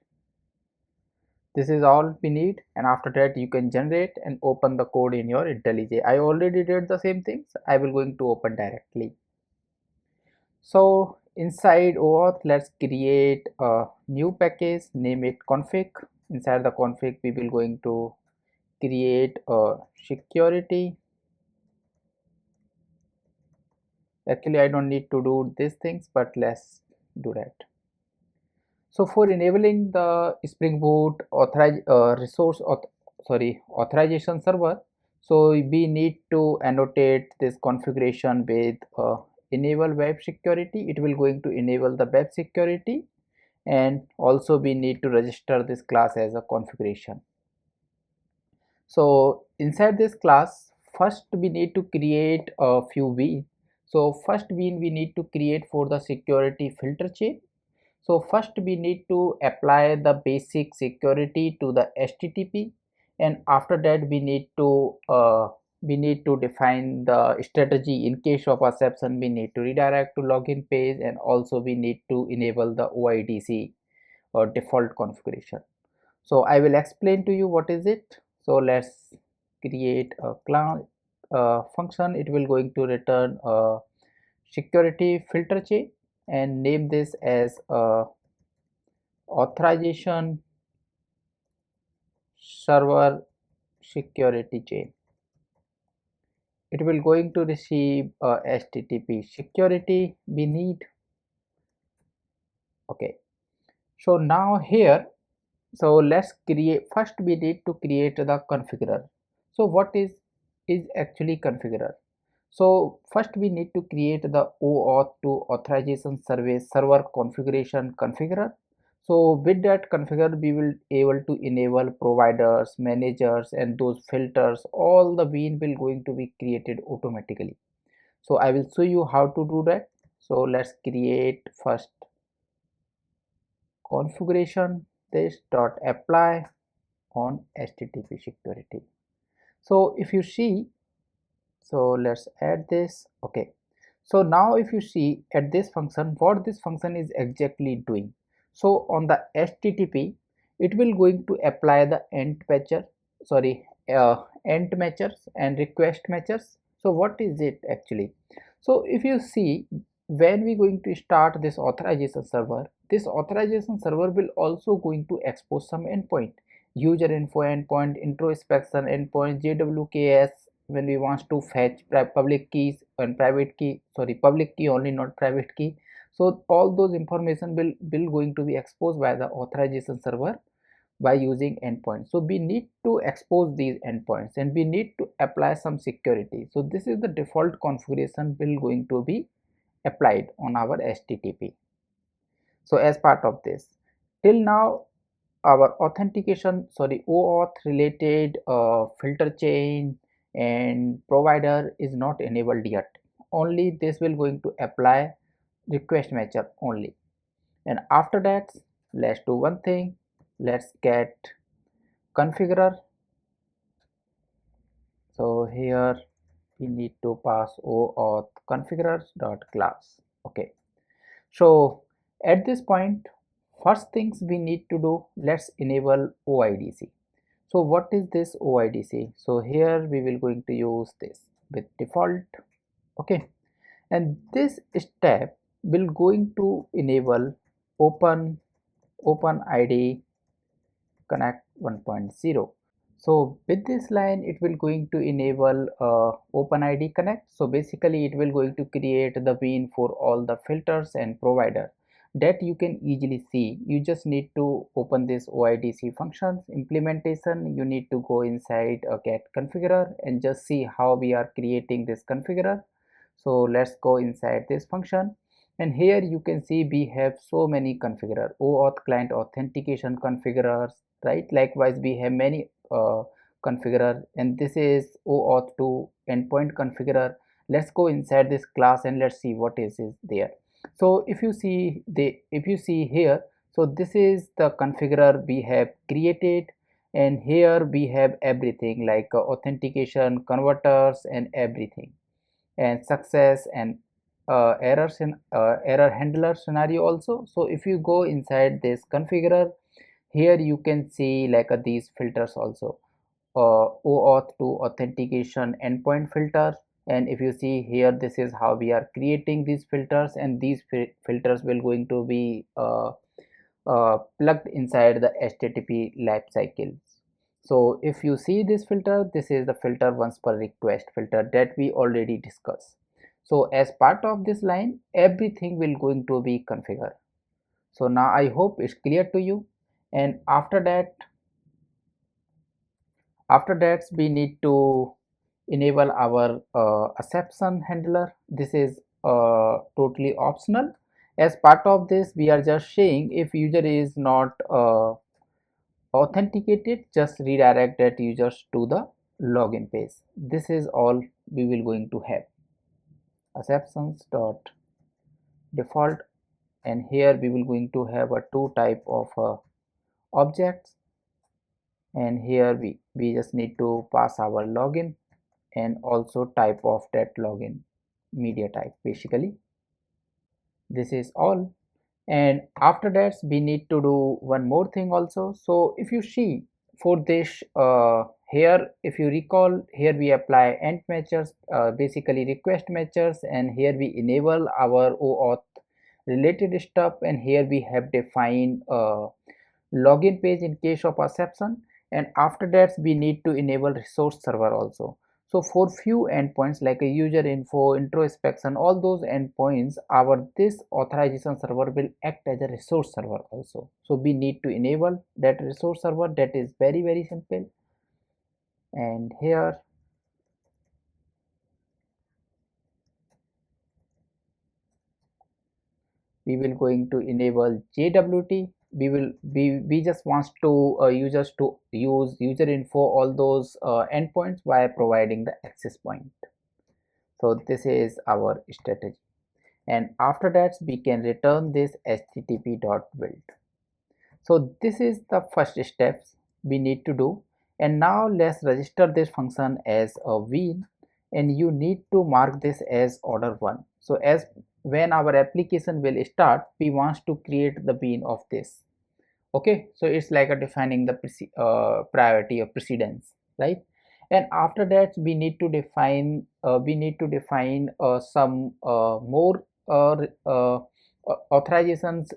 This is all we need, and after that you can generate and open the code in your IntelliJ. I already did the same things. I will going to open directly. So inside OAuth, let's create a new package, name it config. Inside the config, we will going to create a security. Actually, I don't need to do these things, but let's do that. So for enabling the Spring Boot authorization server, so we need to annotate this configuration with enable web security. It will going to enable the web security, and also we need to register this class as a configuration. So inside this class, first we need to create a few beans. So first bean we need to create for the security filter chain. So first we need to apply the basic security to the HTTP, and after that we need to define the strategy in case of exception. We need to redirect to login page, and also we need to enable the OIDC or default configuration. So I will explain to you what is it. So let's create a class function. It will going to return a security filter chain and name this as a authorization server security chain. It will going to receive a HTTP security we need. Okay, so now here, so let's create, first we need to create the configurer. So what is actually configurer? So first we need to create the OAuth 2 authorization service server configuration configurer. So with that configurer, we will able to enable providers, managers, and those filters. All the bean will going to be created automatically. So I will show you how to do that. So let's create first configuration this dot apply on HTTP security. So if you see, so let's add this. Okay, so now if you see at this function, what this function is exactly doing. So on the HTTP, it will going to apply the end matchers and request matchers. So what is it actually? So if you see, when we going to start this authorization server, this authorization server will also going to expose some endpoint, user info endpoint, introspection endpoint, JWKS, when we want to fetch public keys and private key, public key only, not private key. So all those information will going to be exposed by the authorization server by using endpoints. So we need to expose these endpoints, and we need to apply some security. So this is the default configuration will going to be applied on our HTTP. So as part of this, till now our OAuth related filter chain and provider is not enabled yet. Only this will going to apply request matcher only. And after that, let's do one thing. Let's get configurer. So here we need to pass OAuth configurers dot class. Okay, so at this point, first things we need to do, let's enable OIDC. So what is this OIDC? So here we will going to use this with default. Okay, and this step will going to enable open ID connect 1.0. So with this line, it will going to enable OpenID Connect. So basically, it will going to create the bean for all the filters and provider that you can easily see. You just need to open this OIDC functions implementation. You need to go inside a get configurer and just see how we are creating this configurer. So let's go inside this function. And here you can see we have so many configurer, OAuth client authentication configurers, right? Likewise, we have many configurer, and this is OAuth 2 endpoint configurer. Let's go inside this class and let's see what is there. So if you see here, so this is the configurer we have created, and here we have everything like authentication, converters, and everything, and success, and error handler scenario also. So if you go inside this configurer, here you can see like these filters also, OAuth 2 authentication endpoint filter. And if you see here, this is how we are creating these filters, and these filters will going to be plugged inside the HTTP life cycle. So if you see this filter, this is the filter once per request filter that we already discussed. So as part of this line, everything will going to be configured. So now I hope it's clear to you. And after that we need to enable our exception handler. This is totally optional. As part of this, we are just saying if user is not authenticated, just redirect that users to the login page. This is all we will going to have. Exceptions dot default, and here we will going to have a two type of objects, and here we just need to pass our login and also type of that login media type. Basically this is all. And after that we need to do one more thing also. So if you see for this here, if you recall, here we apply end matchers, basically request matchers, and here we enable our OAuth related stuff, and here we have defined login page in case of exception. And after that we need to enable resource server also. So for few endpoints like a user info, introspection, all those endpoints, our this authorization server will act as a resource server also. So we need to enable that resource server. That is very simple. And here we will going to enable JWT. We just wants to users to use user info, all those endpoints, by providing the access point. So this is our strategy. And after that we can return this http.build. So this is the first steps we need to do. And now let's register this function as a bean, and you need to mark this as order 1. So as when our application will start, we want to create the bean of this. Okay, so it's like a defining the priority or precedence, right? And after that we need to define some more authorizations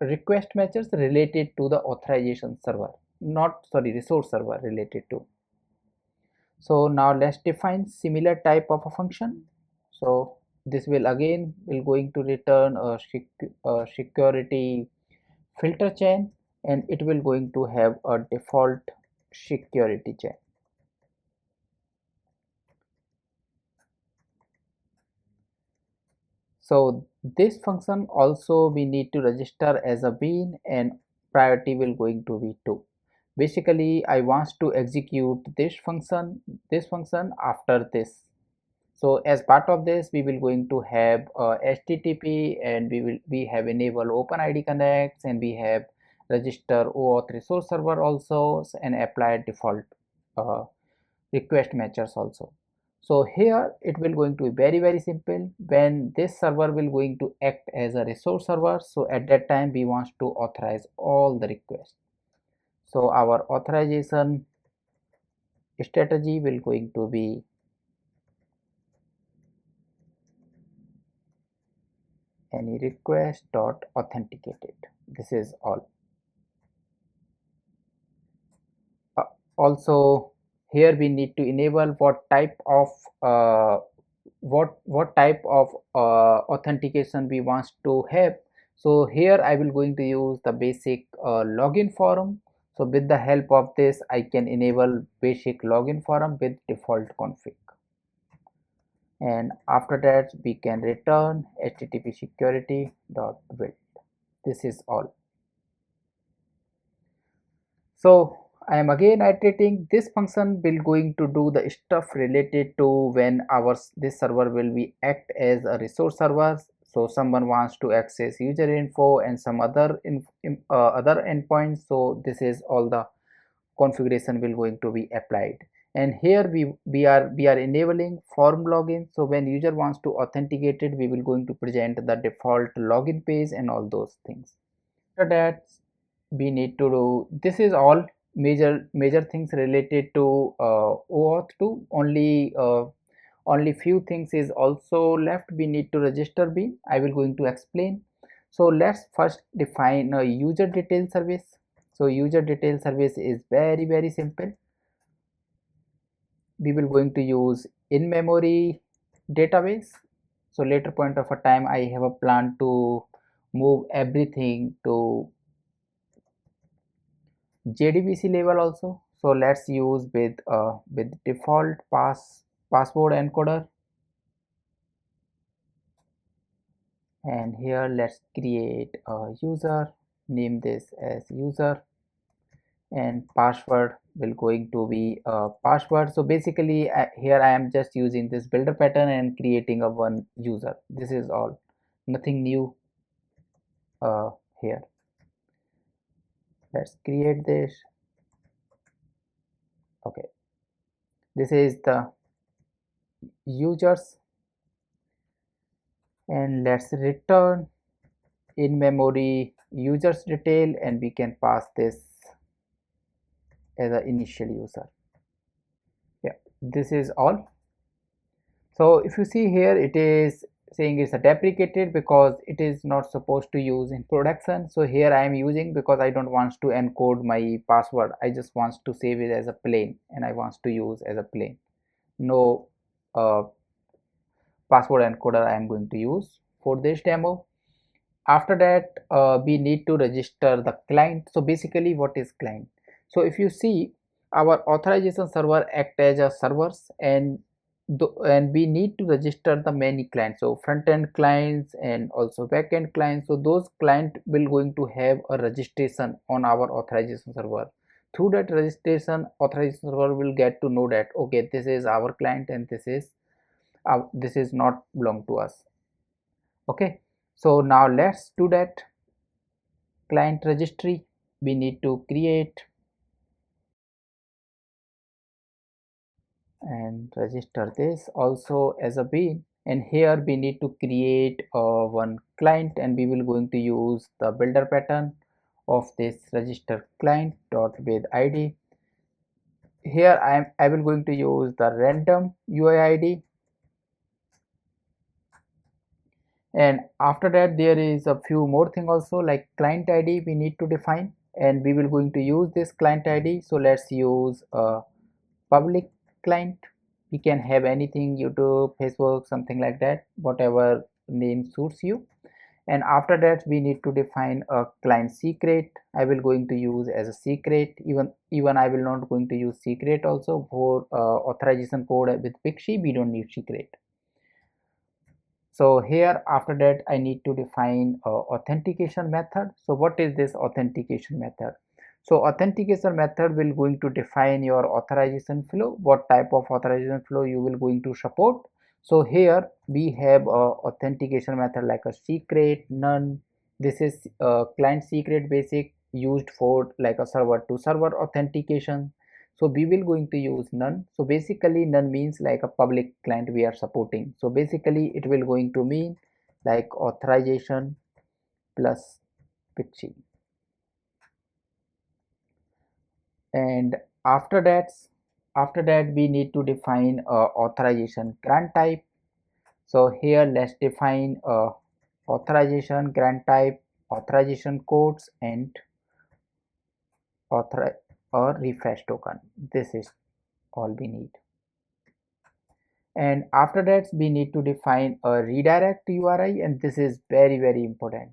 request matches related to the authorization server, not sorry resource server related to. So now let's define similar type of a function. So this will again going to return a security filter chain, and it will going to have a default security chain. So this function also we need to register as a bean, and priority will going to be 2. Basically I want to execute this function after this. So as part of this we will going to have HTTP, and we have enable OpenID connects, and we have register OAuth resource server also, and apply default uh, request matchers also. So here it will going to be very simple. When this server will going to act as a resource server, so at that time we want to authorize all the requests. So our authorization strategy will going to be any request dot authenticated. This is all. Also here we need to enable what type of authentication we want to have. So here I will going to use the basic login form. So with the help of this I can enable basic login form with default config, and after that we can return http security dot build. This is all. So I am again iterating. This function will going to do the stuff related to when our this server will be act as a resource server. So someone wants to access user info and some other endpoints. So this is all the configuration will going to be applied. And here we are enabling form login. So when user wants to authenticate it, we will going to present the default login page and all those things. After that, we need to do, this is all major things related to OAuth 2. Only few things is also left. We need to register bean. I will going to explain. So let's first define a user detail service. So user detail service is very simple. We will going to use in memory database. So later point of a time I have a plan to move everything to JDBC level also. So let's use with default password encoder, and here let's create a user, name this as user, and password will going to be a password. So basically here I am just using this builder pattern and creating a one user. This is all, nothing new here. Let's create this. Okay, this is the users, and let's return in memory users detail, and we can pass this as an initial user. Yeah, this is all. So if you see here, it is saying it's a deprecated because it is not supposed to use in production. So here I am using because I don't want to encode my password. I just want to save it as a plain, and I want to use as a plain. No password encoder I am going to use for this demo. After that we need to register the client. So basically what is client? So if you see, our authorization server act as a servers, and we need to register the many clients, so front end clients and also back end clients. So those client will going to have a registration on our authorization server. Through that registration, authorization server will get to know that okay, this is our client and this is not belong to us. Okay, so now let's do that. Client registry we need to create and register this also as a bean, and here we need to create one client, and we will going to use the builder pattern of this register client dot with id. Here I will going to use the random UID, and after that there is a few more thing also, like client ID we need to define, and we will going to use this client ID. So let's use a public client. We can have anything, YouTube, Facebook, something like that, whatever name suits you. And after that we need to define a client secret. I will going to use as a secret. Even I will not going to use secret also. For authorization code with PKCE we don't need secret. So here after that I need to define authentication method. So what is this authentication method? So authentication method will going to define your authorization flow, what type of authorization flow you will going to support. So here we have a authentication method like a secret, none. This is client secret basic, used for like a server to server authentication. So we will going to use none. So basically none means like a public client we are supporting. So basically it will going to mean like authorization plus PKCE. And after that we need to define authorization grant type. So here let's define authorization grant type, authorization codes, and author or refresh token. This is all we need. And after that we need to define a redirect URI, and this is very important.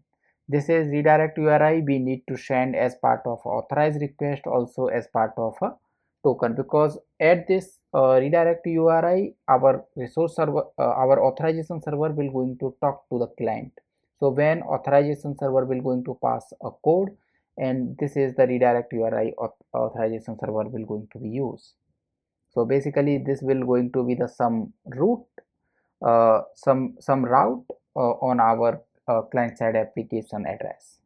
This is redirect URI we need to send as part of authorized request, also as part of a token, because at this redirect URI our resource server, our authorization server will going to talk to the client. So when authorization server will going to pass a code, and this is the redirect URI authorization server will going to be used. So basically this will going to be the some route, some route on our client side application address.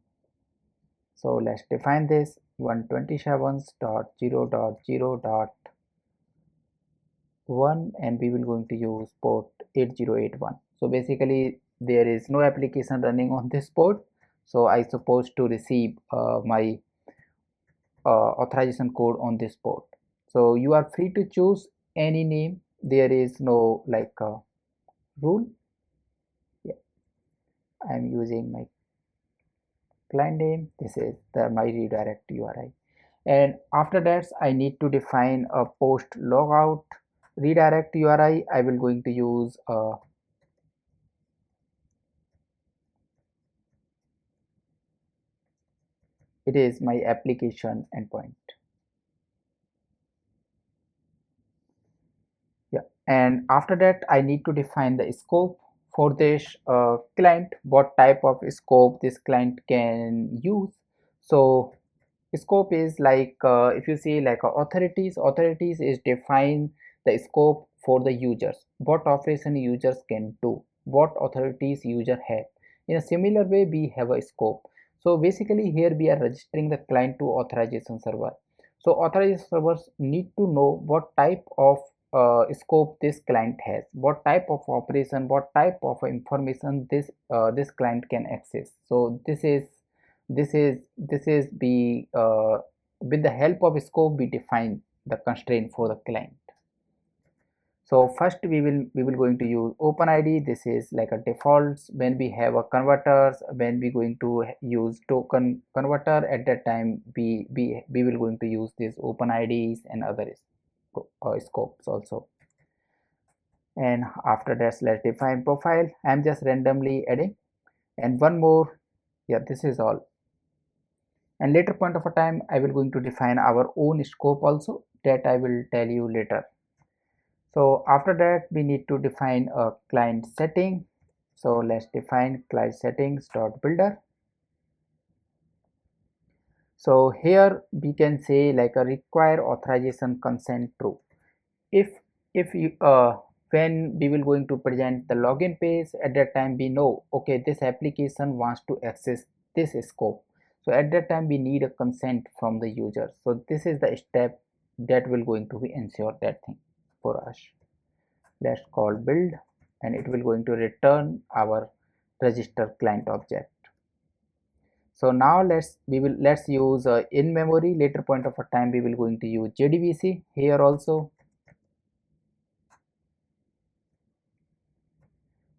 So let's define this 127.0.0.1, and we will going to use port 8081. So basically there is no application running on this port, so I supposed to receive my authorization code on this port. So you are free to choose any name, there is no like rule. Yeah, I am using my client name. This is the my redirect URI, and after that I need to define a post logout redirect URI. I will going to use it is my application endpoint. Yeah, and after that I need to define the scope for this client, what type of scope this client can use. So scope is like if you see like authorities is define the scope for the users, what operation users can do, what authorities user have. In a similar way we have a scope. So basically here we are registering the client to authorization server. So authorization servers need to know what type of scope this client has, what type of operation, what type of information this client can access. So this is be with the help of scope we define the constraint for the client. So first we will going to use OpenID. This is like a defaults. When we have a converters, when we going to use token converter, at that time we will going to use these OpenIDs and other scopes also. And after that let's define profile. I'm just randomly adding, and one more. Yeah, this is all. And later point of a time I will going to define our own scope also, that I will tell you later. So after that we need to define a client setting. So let's define client settings dot builder. So here we can say like a require authorization consent true. If you when we will going to present the login page, at that time we know okay this application wants to access this scope, so at that time we need a consent from the user. So this is the step that will going to be ensure that thing for us. Let's call build, and it will going to return our register client object. So now let's use in memory. Later point of a time we will going to use JDBC here also.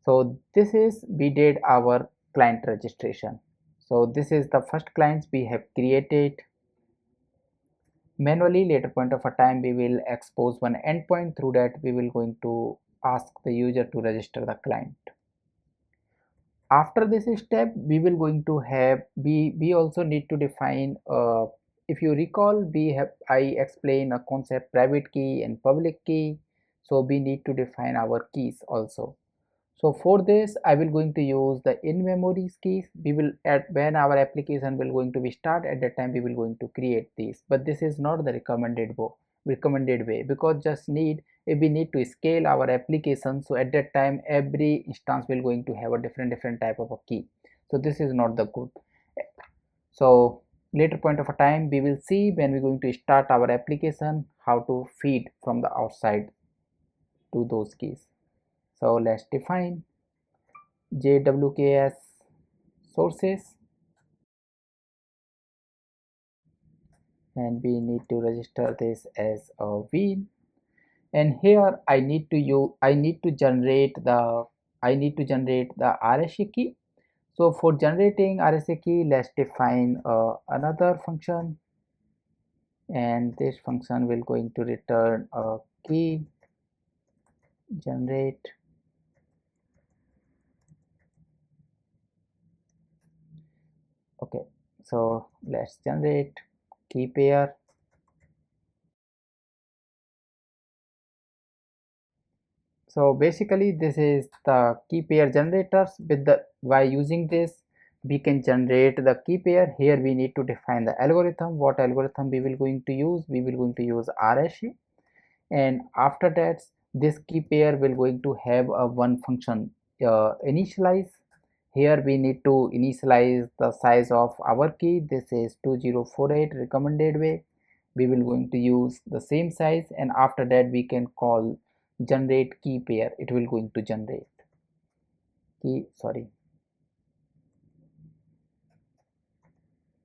So this is we did our client registration. So this is the first clients we have created manually. Later point of a time we will expose one endpoint, through that we will going to ask the user to register the client. After this step we will going to have we also need to define if you recall we have I explained a concept private key and public key. So we need to define our keys also. So for this I will going to use the in-memory keys. We will at when our application will going to be start, at that time we will going to create these, but this is not the recommended way, because just need if we need to scale our application, so at that time every instance will going to have a different type of a key. So this is not the good. So later point of a time we will see when we're going to start our application how to feed from the outside to those keys. So let's define JWKS sources, and we need to register this as a win. And here I need to generate the RSA key. So for generating RSA key, let's define another function, and this function will going to return a key generate. Okay, so let's generate key pair. So basically this is the key pair generators. With the by using this we can generate the key pair. Here we need to define the algorithm. What algorithm we will going to use? We will going to use RSA, and after that this key pair will going to have a one function, initialize. Here we need to initialize the size of our key. This is 2048 recommended way. We will going to use the same size, and after that we can call generate key pair. It will going to generate key, sorry,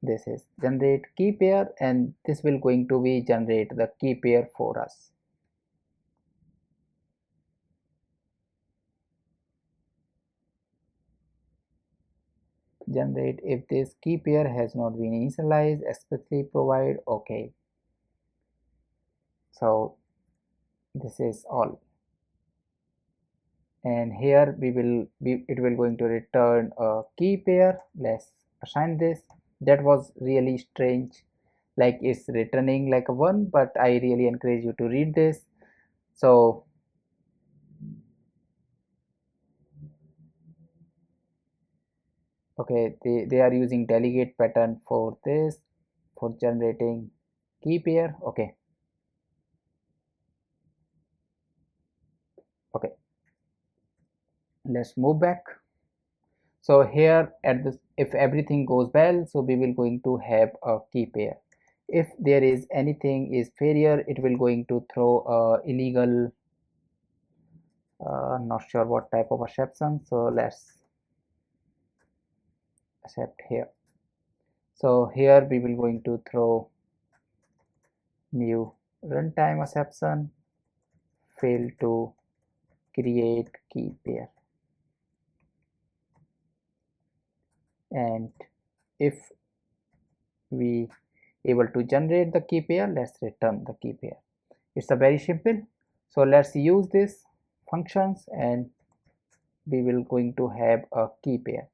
this is generate key pair, and this will going to be generate the key pair for us. Generate if this key pair has not been initialized, especially provide okay. So this is all, and here we will be, it will going to return a key pair. Let's assign this. That was really strange, like it's returning like a one, but I really encourage you to read this. So okay, they are using delegate pattern for this, for generating key pair. Okay, okay, let's move back. So here at this, if everything goes well, so we will going to have a key pair. If there is anything is failure, it will going to throw a illegal, not sure what type of exception. So let's accept here. So here we will going to throw new runtime exception, fail to create key pair. And if we able to generate the key pair, let's return the key pair. It's a very simple. So let's use this functions, and we will going to have a key pair.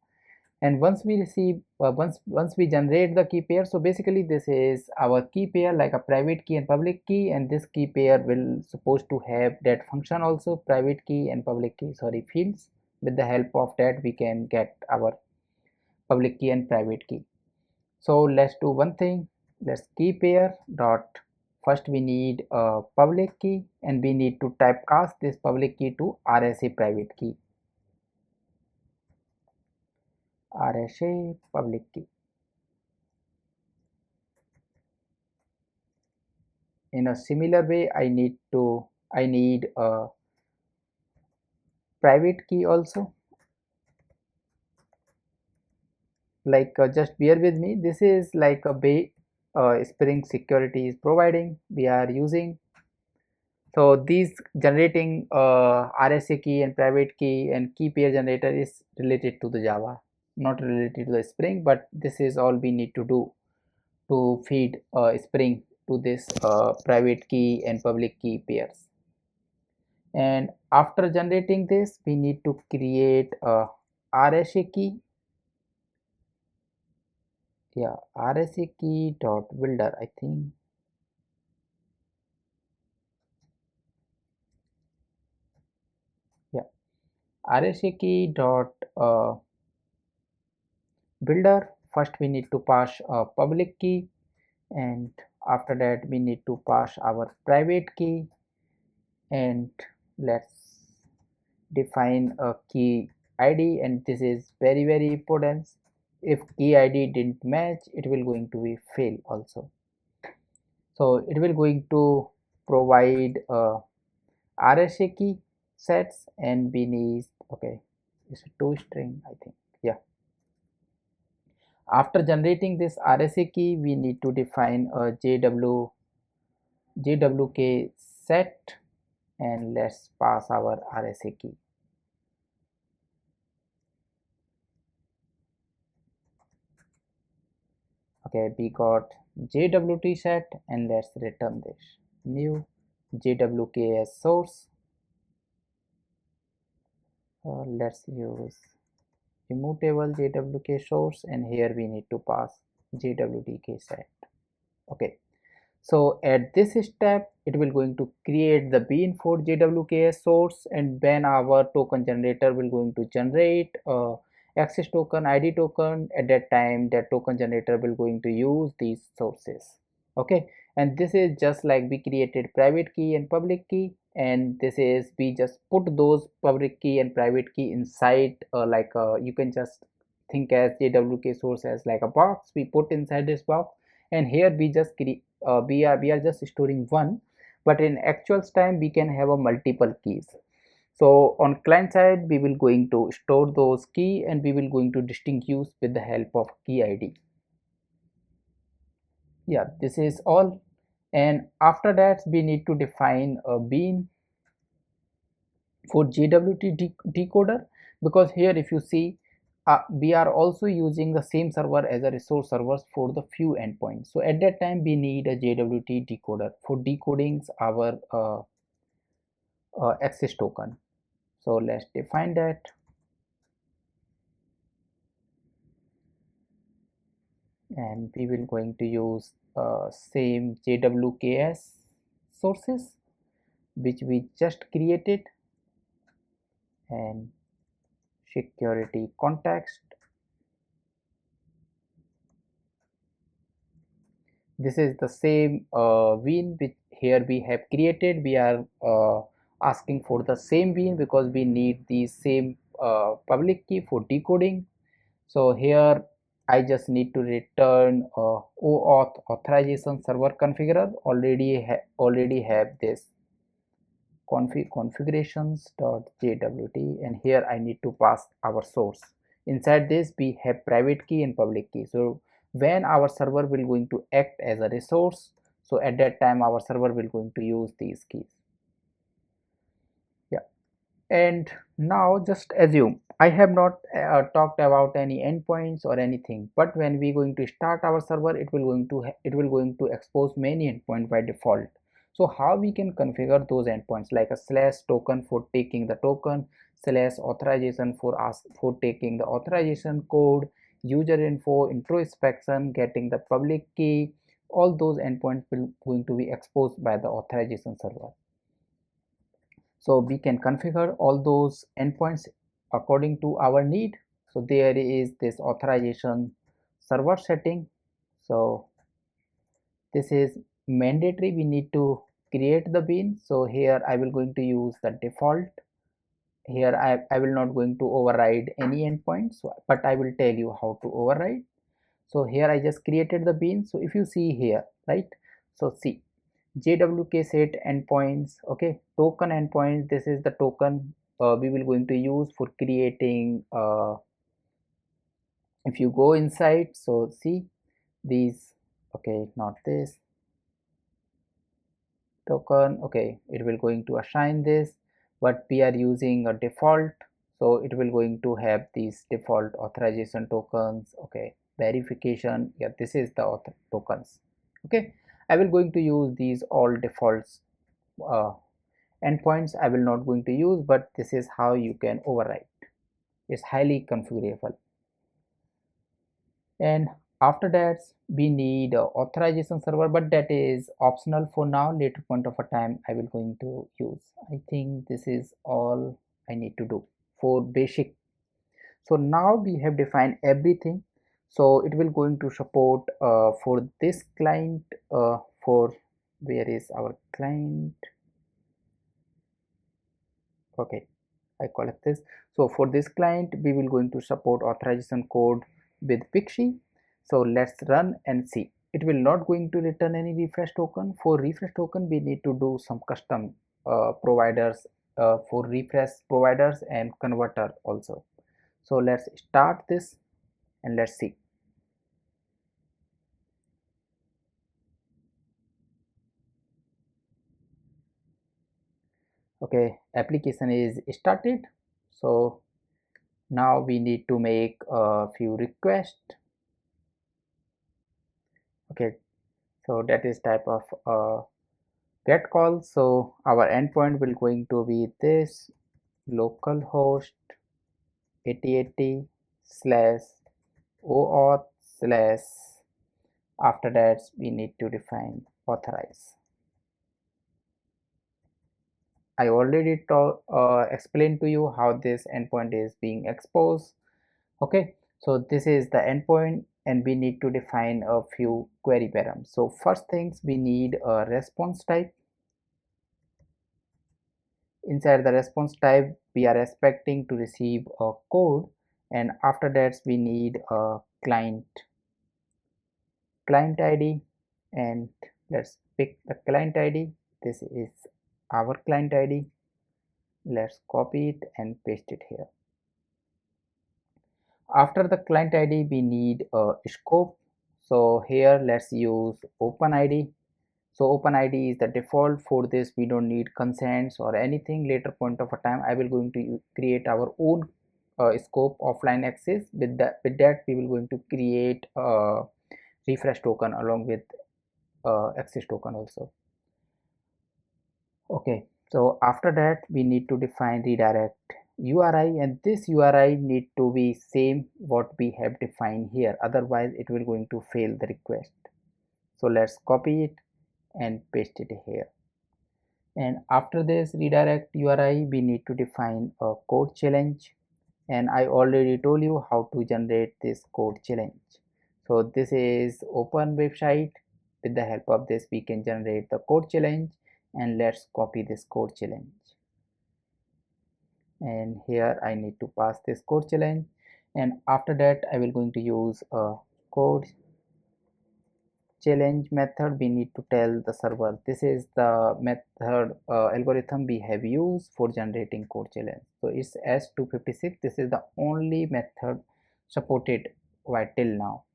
And once we receive, once we generate the key pair, so basically this is our key pair, like a private key and public key, and this key pair will supposed to have that function also, private key and public key, sorry, fields. With the help of that we can get our public key and private key. So let's do one thing. Let's key pair dot, first we need a public key, and we need to typecast this public key to RSA private key. RSA public key. In a similar way, I need a private key also. Like just bear with me. This is like a way Spring Security is providing. We are using. So these generating RSA key and private key and key pair generator is related to the Java, not related to the Spring. But this is all we need to do to feed Spring to this private key and public key pairs. And after generating this, we need to create a RSA key. Yeah, RSA key dot builder, I think. Yeah, RSA key dot builder. First we need to pass a public key, and after that we need to pass our private key, and let's define a key ID, and this is very important. If key ID didn't match, it will going to be fail also. So it will going to provide RSA key sets, and beneath, okay, it's a two string, I think. Yeah, after generating this RSA key, we need to define a JWK set, and let's pass our RSA key. Okay, we got JWT set, and let's return this new JWK as source. Let's use immutable JWK source, and here we need to pass JWTK set. Okay, so at this step it will going to create the bean for JWK source, and then our token generator will going to generate access token, id token. At that time that token generator will going to use these sources. Okay, and this is just like we created private key and public key, and this is we just put those public key and private key inside you can just think as jwk source as like a box we put inside this box, and here we just we are just storing one, but in actual time we can have a multiple keys. So on client side we will going to store those key and we will going to distinguish with the help of key id. Yeah, this is all. And after that we need to define a bean for JWT decoder, because here if you see we are also using the same server as a resource servers for the few endpoints. So at that time we need a JWT decoder for decoding our access token. So let's define that. And we will going to use same JWKS sources which we just created, and security context. This is the same bean which here we have created. We are asking for the same bean because we need the same public key for decoding. So here I just need to return OAuth authorization server configurer. Already have this configurations.jwt, and here I need to pass our source. Inside this we have private key and public key. So when our server will going to act as a resource, so at that time our server will going to use these keys. Yeah, and now just assume I have not talked about any endpoints or anything, but when we going to start our server it will going to expose many endpoints by default. So how we can configure those endpoints, like a slash token for taking the token, slash authorization for us for taking the authorization code, user info, introspection, getting the public key. All those endpoints will going to be exposed by the authorization server. So we can configure all those endpoints according to our need. So there is this authorization server setting. So this is mandatory, we need to create the bean. So here I will going to use the default. Here I will not going to override any endpoints, but I will tell you how to override. So here I just created the bean. So if you see here, right, so see JWK set endpoints, okay, token endpoints. This is the token we will going to use for creating if you go inside, so see these, okay, not this token, okay, it will going to assign this, but we are using a default, so it will going to have these default authorization tokens. Okay, verification, yeah, this is the author tokens. Okay, I will going to use these all defaults uh, endpoints I will not going to use, but this is how you can override. It's highly configurable. And after that we need authorization server, but that is optional for now. Later point of a time I will going to use. I think this is all I need to do for basic. So now we have defined everything. So it will going to support for this client for where is our client. Okay, I call it this. So for this client we will going to support authorization code with PKCE. So let's run and see. It will not going to return any refresh token. For refresh token we need to do some custom providers for refresh providers and converter also. So let's start this and let's see. Okay, application is started. So now we need to make a few requests. Okay, so that is type of get call. So our endpoint will going to be this localhost 8080 slash OAuth slash, after that we need to define authorize. I already explained to you how this endpoint is being exposed. Okay, so this is the endpoint and we need to define a few query params. So first things, we need a response type. Inside the response type we are expecting to receive a code, and after that we need a client ID, and let's pick the client ID. This is our client ID. Let's copy it and paste it here. After the client ID we need a scope. So here let's use OpenID. So OpenID is the default for this. We don't need consents or anything. Later point of a time I will going to create our own scope offline access. With that we will going to create a refresh token along with access token also. Okay, so after that we need to define redirect URI, and this URI need to be same what we have defined here, otherwise it will going to fail the request. So let's copy it and paste it here. And after this redirect URI we need to define a code challenge, and I already told you how to generate this code challenge. So this is open website. With the help of this we can generate the code challenge, and let's copy this code challenge. And here I need to pass this code challenge, and after that I will going to use a code challenge method. We need to tell the server this is the method algorithm we have used for generating code challenge. So it's S256. This is the only method supported right till now.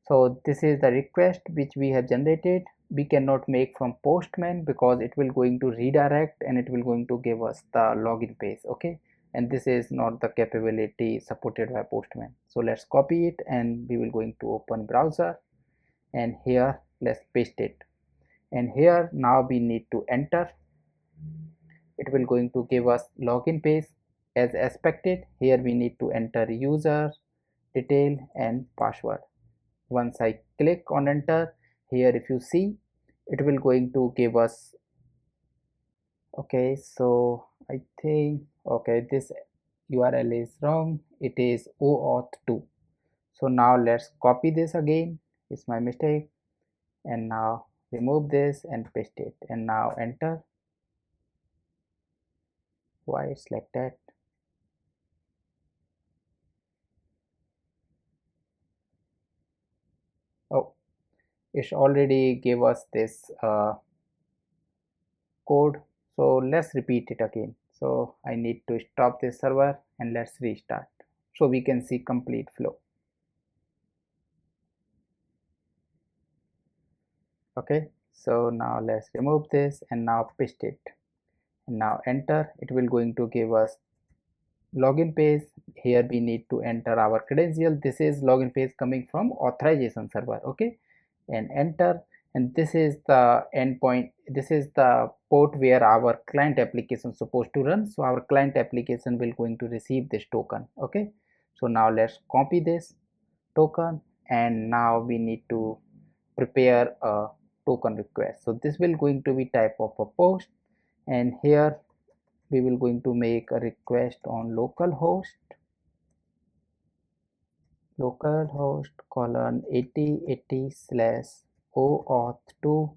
So this is the request which we have generated. We cannot make from postman because it will going to redirect and it will going to give us the login page. Okay, and this is not the capability supported by postman. So let's copy it and we will going to open browser, and here let's paste it, and here now we need to enter. It will going to give us login page as expected. Here we need to enter user detail and password. Once I click on enter, here if you see it will going to give us, okay, so I think, okay, this URL is wrong. It is OAuth 2. So now let's copy this again. It's my mistake, and now remove this and paste it, and now enter. Why it's like that? Oh, it's already gave us this code. So let's repeat it again. So I need to stop this server and let's restart so we can see complete flow. Okay, so now let's remove this and now paste it, and now enter. It will going to give us login page. Here we need to enter our credential. This is login page coming from authorization server. Okay, and enter, and this is the endpoint. This is the port where our client application is supposed to run. So our client application will going to receive this token. Okay, so now let's copy this token, and now we need to prepare a token request. So this will going to be type of a post, and here we will going to make a request on localhost colon 8080 slash OAuth 2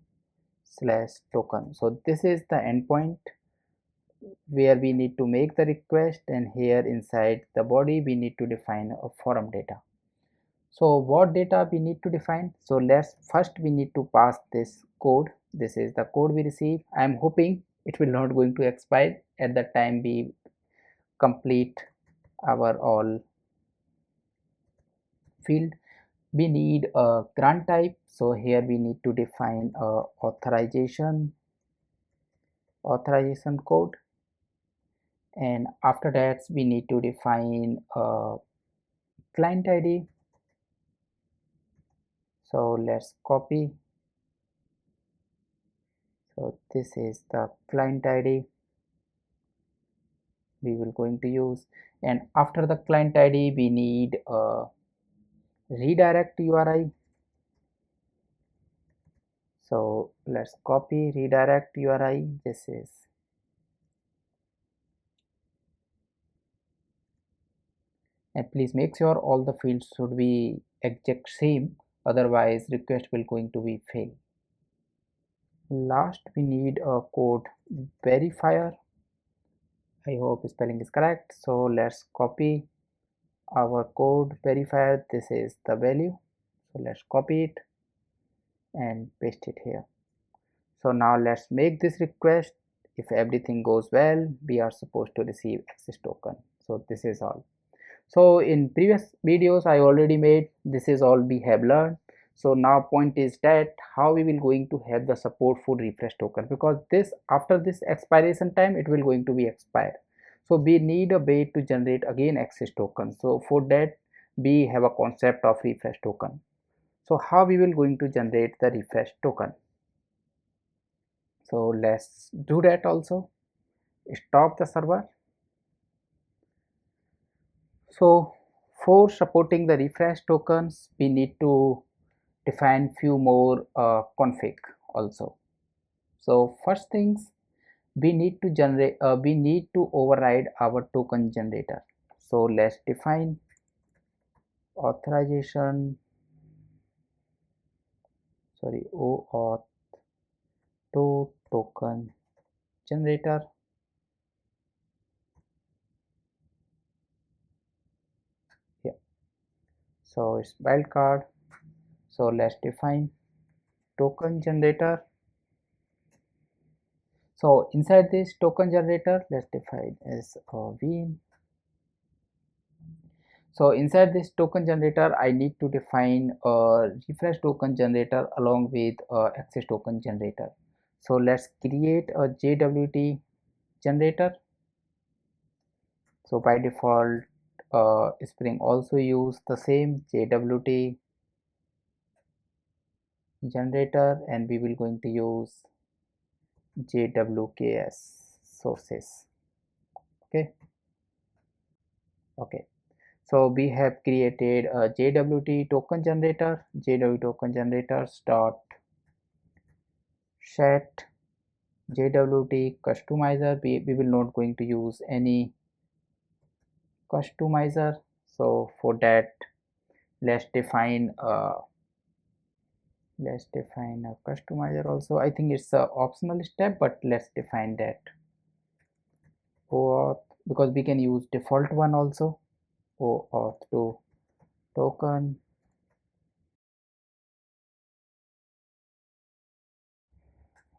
slash token. So this is the endpoint where we need to make the request, and here inside the body we need to define a forum data. So what data we need to define? So let's first we need to pass this code. This is the code we receive. I am hoping it will not going to expire at the time we complete our all field. We need a grant type. So here we need to define a authorization code, and after that we need to define a client ID. So let's copy. So this is the client ID we will going to use, and after the client ID we need a redirect URI. So let's copy redirect URI. This is, and please make sure all the fields should be exact same, otherwise request will going to be fail. Last we need a code verifier. I hope spelling is correct. So let's copy our code verifier. This is the value, so let's copy it and paste it here. So now let's make this request. If everything goes well, we are supposed to receive access token. So this is all. So in previous videos I already made, this is all we have learned. So now point is that how we will going to have the support for refresh token, because this after this expiration time it will going to be expired. So we need a way to generate again access token. So for that we have a concept of refresh token. So how we will going to generate the refresh token? So let's do that also. Stop the server. So for supporting the refresh tokens, we need to define few more config also. So first things, we need to override our token generator. So let's define authorization, sorry, OAuth 2 token generator. Yeah, so it's wildcard. So let's define token generator. So inside this token generator, let's define as v. So inside this token generator, I need to define a refresh token generator along with access token generator. So let's create a JWT generator. So by default, Spring also use the same JWT generator, and we will going to use JWKS sources. Okay. So we have created a JWT token generator. JWT token generators dot set JWT customizer. We will not going to use any customizer. So for that, let's define a customizer also. I think it's a optional step, but let's define that. OAuth, because we can use default one also. OAuth 2 token.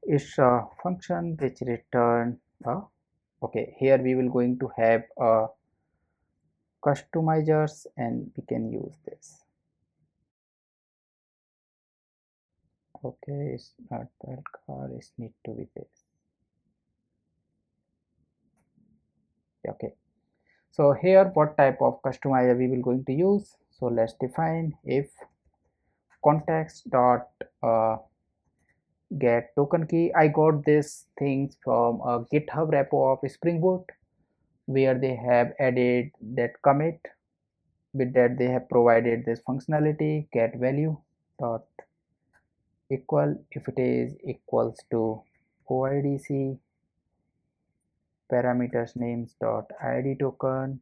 Is a function which return okay, here we will going to have customizers, and we can use this. Okay, it's not that car, it need to be this. Okay, so here what type of customizer we will going to use? So let's define if context dot get token key. I got this things from a GitHub repo of Spring Boot, where they have added that commit. With that they have provided this functionality, get value dot equal, if it is equals to OIDC parameters names dot ID token.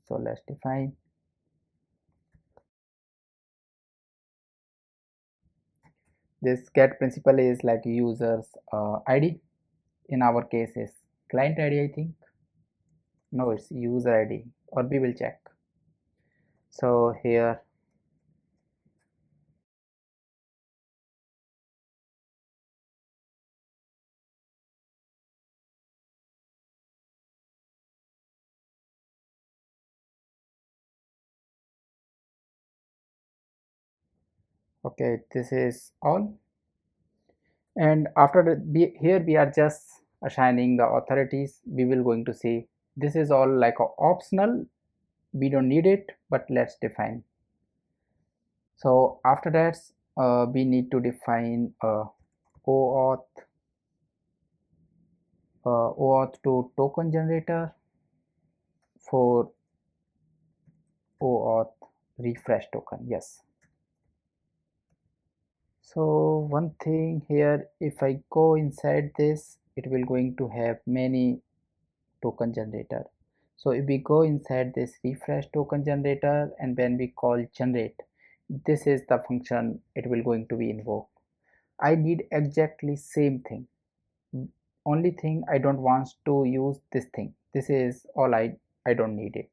So let's define this. Get principal is like users ID. In our case is client ID, I think. No, it's user ID, or we will check. So here okay, this is all. And after here we are just assigning the authorities. We will going to see this is all like a optional, we don't need it, but let's define. So after that we need to define OAuth OAuth 2 token generator for OAuth refresh token. Yes. So one thing here, if I go inside this, it will going to have many token generator. So if we go inside this refresh token generator and when we call generate, this is the function it will going to be invoked. I need exactly same thing. Only thing I don't want to use this thing. This is all I don't need it,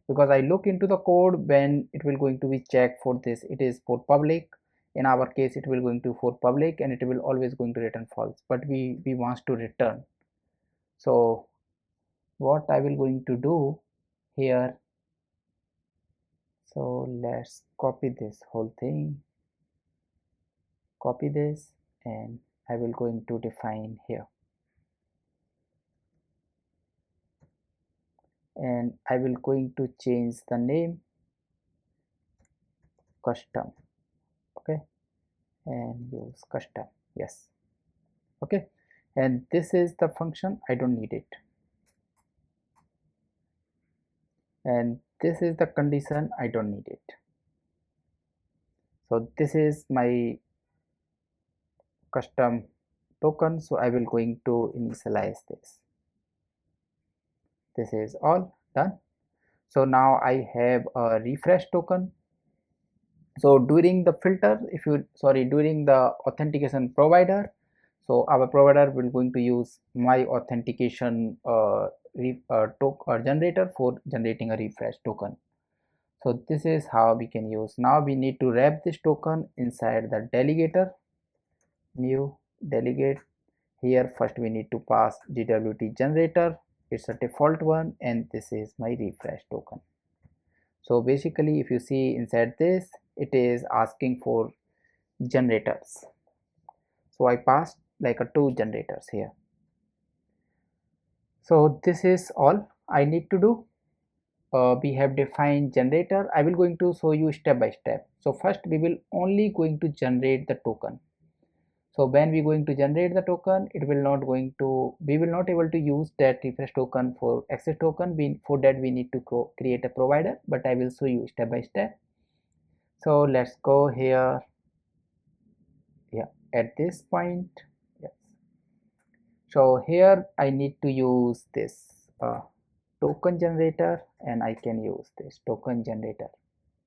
because I look into the code when it will going to be check for this. It is for public. In our case, it will going to for public and it will always going to return false. But we wants to return. So what I will going to do here, so let's copy this whole thing, copy this, and I will going to define here, and I will going to change the name custom. Okay, and use custom, yes. Okay, and this is the function, I don't need it, and this is the condition, I don't need it. So this is my custom token, so I will going to initialize this. This is all done. So now I have a refresh token. So during the filter, if you during the authentication provider, so our provider will going to use my authentication generator for generating a refresh token. So this is how we can use. Now we need to wrap this token inside the delegator, new delegate. Here first we need to pass gwt generator, it's a default one, and this is my refresh token. So basically if you see inside this, it is asking for generators. So I passed like a two generators here. So this is all I need to do. We have defined generator. I will going to show you step by step. So first we will only going to generate the token. So when we going to generate the token, it will not going to, we will not able to use that refresh token for access token. For that we need to create a provider, but I will show you step by step. So let's go here. Yeah, at this point, yes. So here I need to use this token generator, and I can use this token generator.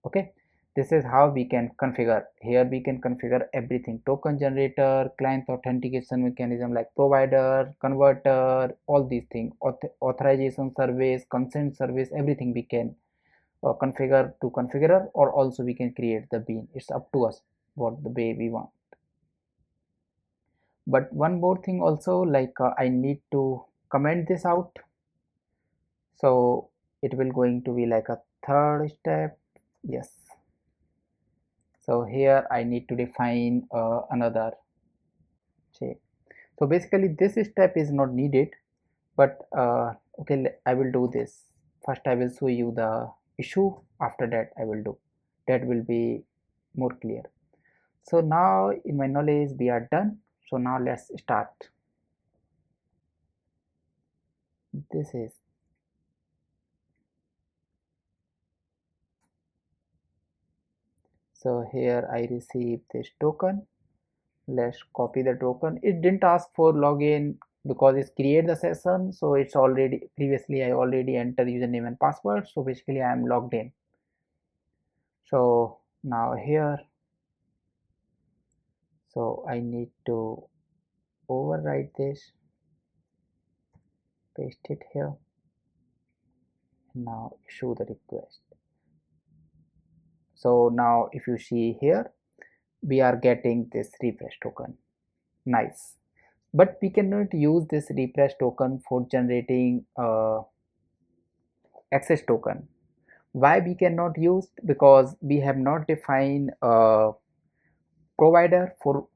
Okay, this is how we can configure. Here we can configure everything: token generator, client authentication mechanism like provider, converter, all these things, authorization service, consent service, everything we can configure to configurer, or also we can create the bean. It's up to us what the way we want. But one more thing also, like I need to comment this out. So it will going to be like a third step. Yes. So here I need to define another shape. So basically this step is not needed, but okay, I will do this. First I will show you the issue, after that I will do. That will be more clear. So now in my knowledge we are done. So now let's start. This is, so here I receive this token. Let's copy the token. It didn't ask for login because it's create the session, so it's already previously I already entered username and password, so basically I am logged in. So now here, so I need to overwrite this, paste it here, and now issue the request. So now if you see here, we are getting this refresh token. Nice. But we cannot use this refresh token for generating access token. Why we cannot use? Because we have not defined a provider for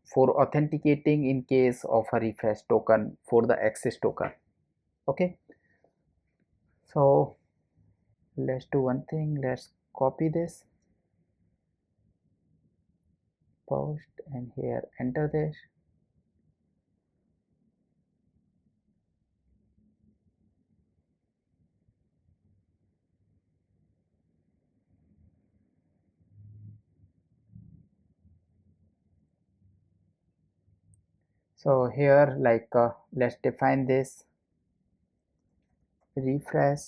authenticating in case of a refresh token for the access token. Okay, so let's do one thing. Let's copy this, post, and here enter this. So here, like let's define this refresh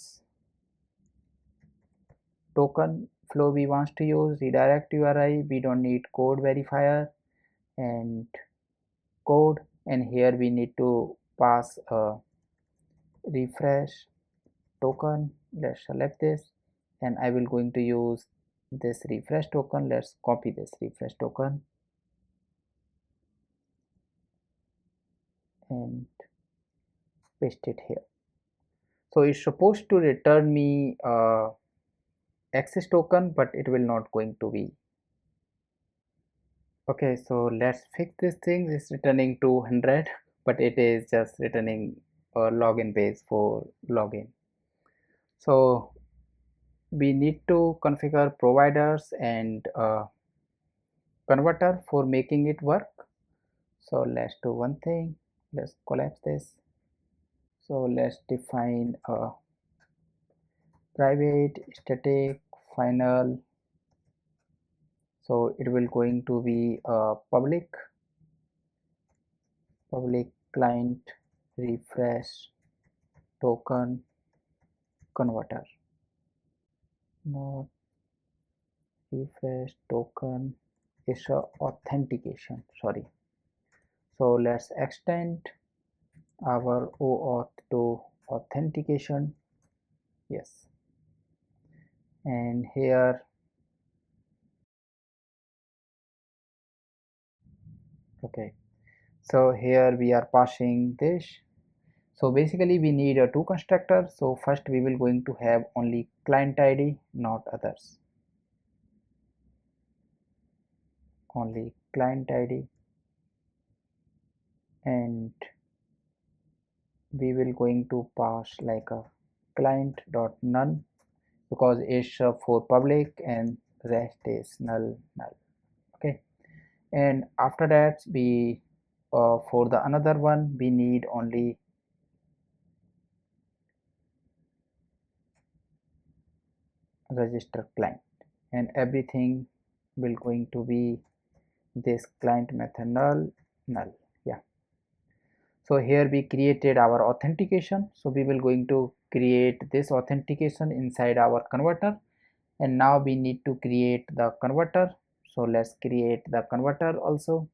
token flow we want to use, redirect URI, we don't need code verifier and code, and here we need to pass a refresh token. Let's select this, and I will going to use this refresh token. Let's copy this refresh token and paste it here. So it's supposed to return me access token, but it will not going to be. Okay, so let's fix this thing. It's returning 200, but it is just returning a login page for login. So we need to configure providers and converter for making it work. So let's do one thing. Let's collapse this. So let's define a private static final. So it will going to be a public client refresh token converter. Not refresh token is a authentication. Sorry. So let's extend our OAuth to authentication. Yes, and here, okay, so here we are passing this. So basically we need a two constructor. So first we will going to have only client ID, not others, only client ID, and we will going to pass like a client dot none, because it's for public and rest is null. Okay, and after that we for the another one we need only register client, and everything will going to be this client method null. Yeah, so here we created our authentication. So we will going to create this authentication inside our converter, and now we need to create the converter. So let's create the converter also.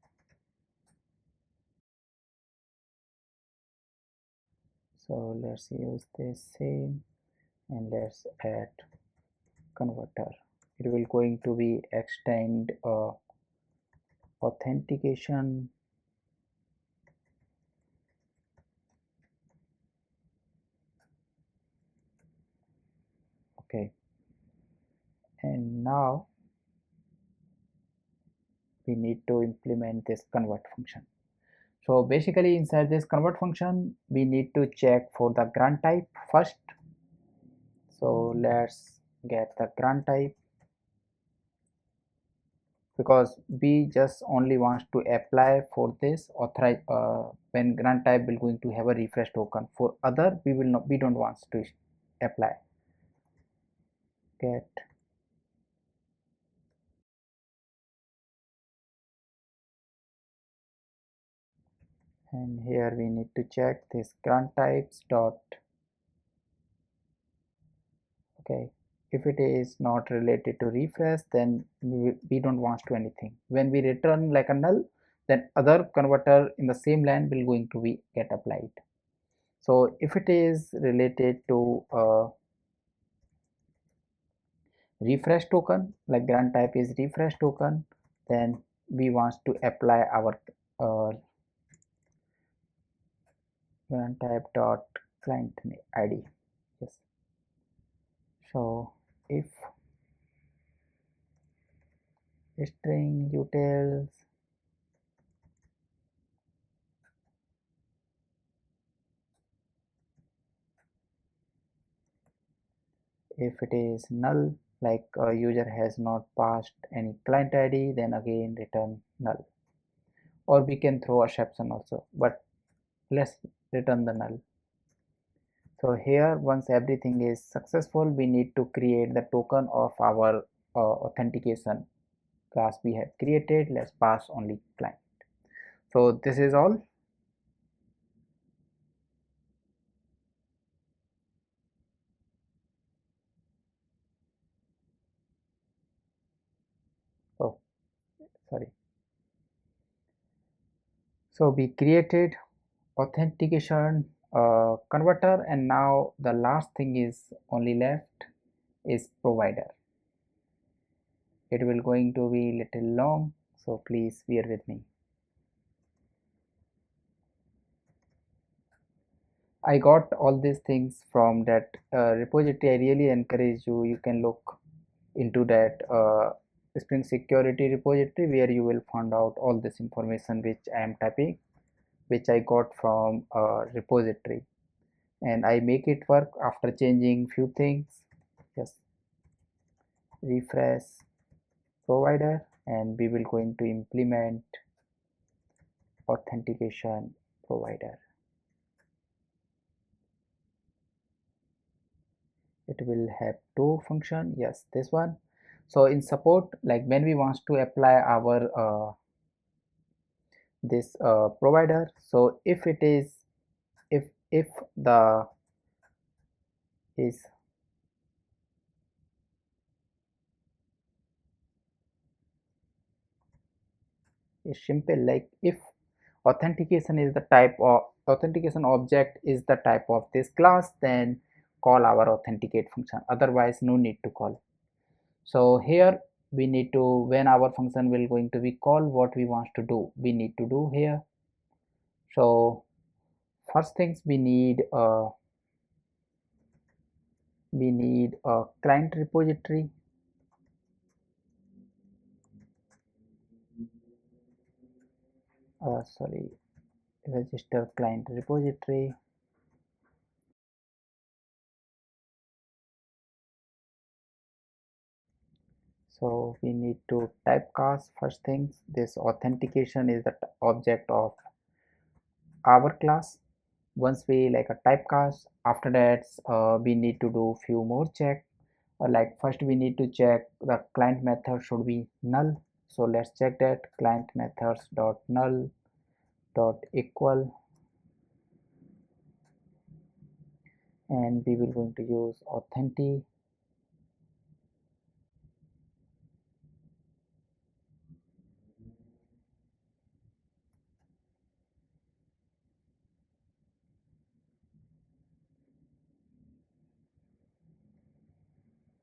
So let's use this same, and let's add converter. It will going to be extend authentication. Okay, and now we need to implement this convert function. So basically inside this convert function we need to check for the grant type first. So let's get the grant type, because we just only want to apply for this authorize when grant type will going to have a refresh token. For other we will not, we don't want to apply. Get, and here we need to check this grant types dot. Okay, if it is not related to refresh, then we don't want to anything. When we return like a null, then other converter in the same line will going to be get applied. So if it is related to refresh token, like grant type is refresh token, then we want to apply our grant type dot client ID. Yes. So if string utils if it is null, like a user has not passed any client ID, then again return null, or we can throw exception also, but let's return the null. So here once everything is successful, we need to create the token of our authentication class we have created. Let's pass only client. So this is all. sorry. So we created authentication converter, and now the last thing is only left is provider. It will going to be little long, so please bear with me. I got all these things from that repository. I really encourage you, you can look into that Spring Security repository, where you will find out all this information which I am typing, which I got from a repository, and I make it work after changing few things. Just refresh provider, and we will going to implement authentication provider. It will have two function, yes, this one. So in support, like when we want to apply our this provider, so if it is, if the is simple, like if authentication is the type of authentication object is the type of this class, then call our authenticate function, otherwise no need to call. So here we need to, when our function will going to be called, what we want to do, we need to do here. So first things we need a client repository. Sorry, register client repository. So we need to typecast first things. This authentication is the object of our class. Once we like a typecast, after that we need to do few more check. Like first we need to check the client method should be null. So let's check that client methods dot null dot equal, and we will going to use authentic.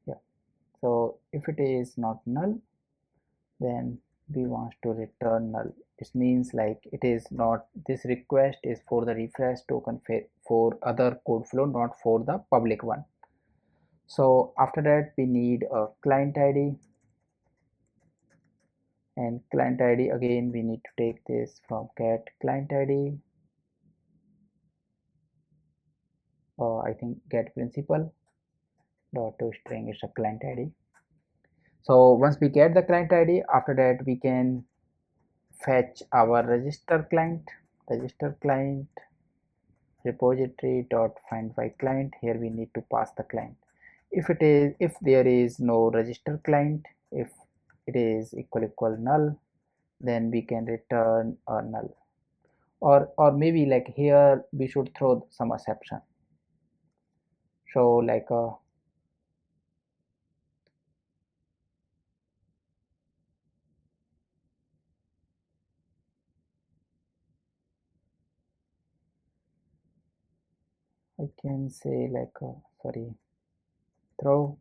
Yeah, so if it is not null, then we want to return null. It means like it is not, this request is for the refresh token for other code flow, not for the public one. So after that we need a client ID, and client ID again we need to take this from cat client ID, or I think get principal dot to string is a client ID. So once we get the client ID, after that we can fetch our register client repository dot find by client. Here we need to pass the client. If it is, if there is no register client, if it is equal null, then we can return a null, or maybe like here we should throw some exception. So like I can say like sorry, throw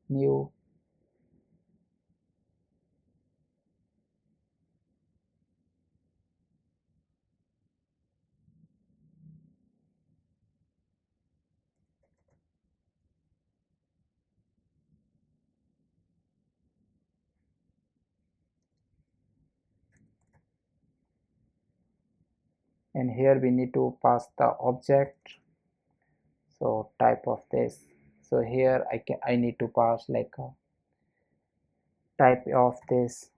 new, and here we need to pass the object. So type of this, so here I need to pass like a type of this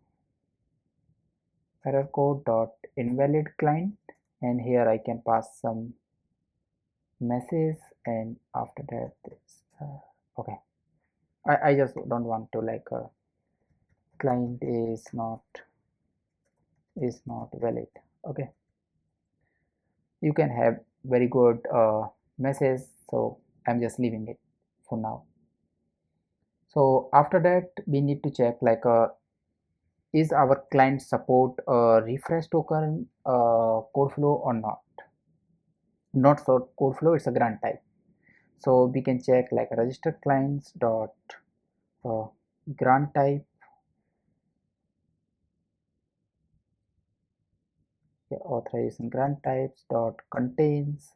error code dot invalid client, and here I can pass some message, and after that this okay, I just don't want to like client is not valid. Okay, you can have very good message, so I'm just leaving it for now. So after that we need to check like is our client support a refresh token code flow or not? Not so code flow, it's a grant type. So we can check like register clients dot uh, grant type, authorization grant types dot contains.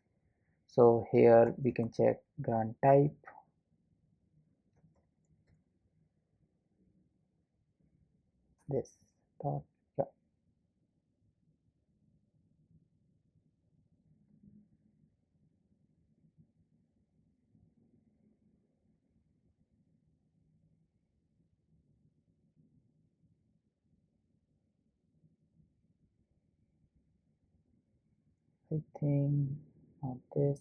So here we can check grant type, this dot, yeah, I think not this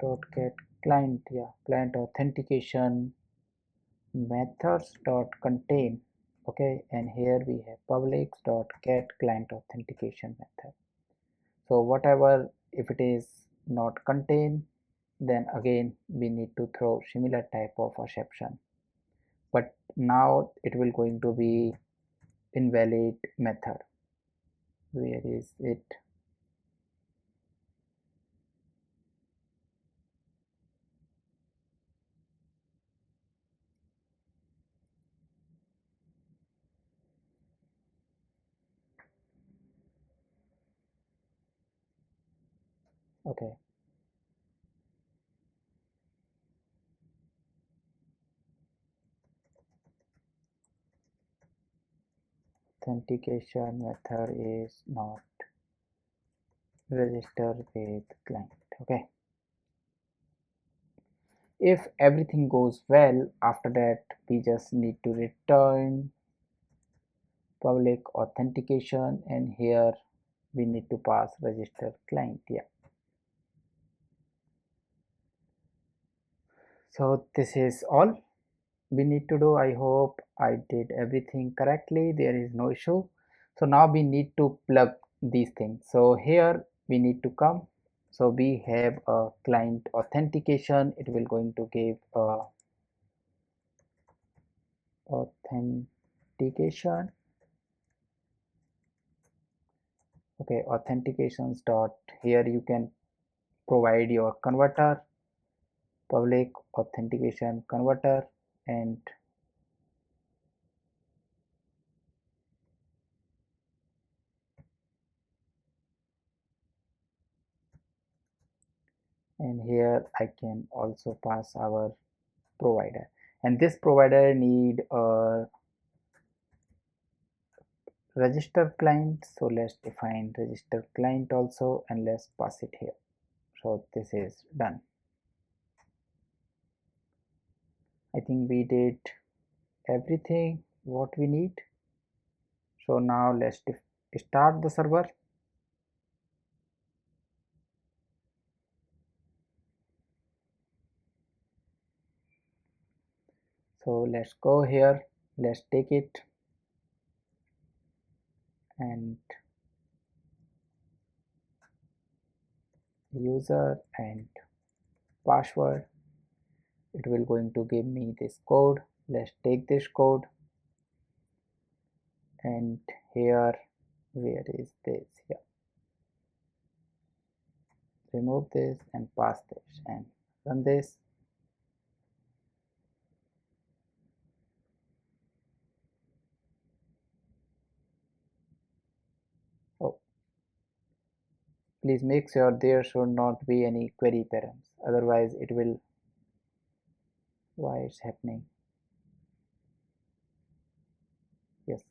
dot get client, yeah, client authentication methods dot contain. Okay, and here we have publics dot get client authentication method. So whatever, if it is not contain, then again we need to throw similar type of exception, but now it will going to be invalid method. Where is it? Okay, authentication method is not registered with client. Okay, if everything goes well, after that we just need to return public authentication, and here we need to pass registered client. Yeah, so this is all we need to do. I hope I did everything correctly, there is no issue. So now we need to plug these things. So here we need to come, so we have a client authentication, it will going to give a authentication. Okay, authentications dot, here you can provide your converter, public authentication converter, and here I can also pass our provider, and this provider need a register client. So let's define register client also, and let's pass it here. So this is done. I think we did everything what we need. So now let's start the server. So let's go here, let's take it, and user and password, it will going to give me this code. Let's take this code, and here, where is this? Yeah, remove this and pass this and run this. Oh, please make sure there should not be any query params, otherwise it will, why it's happening. Yes,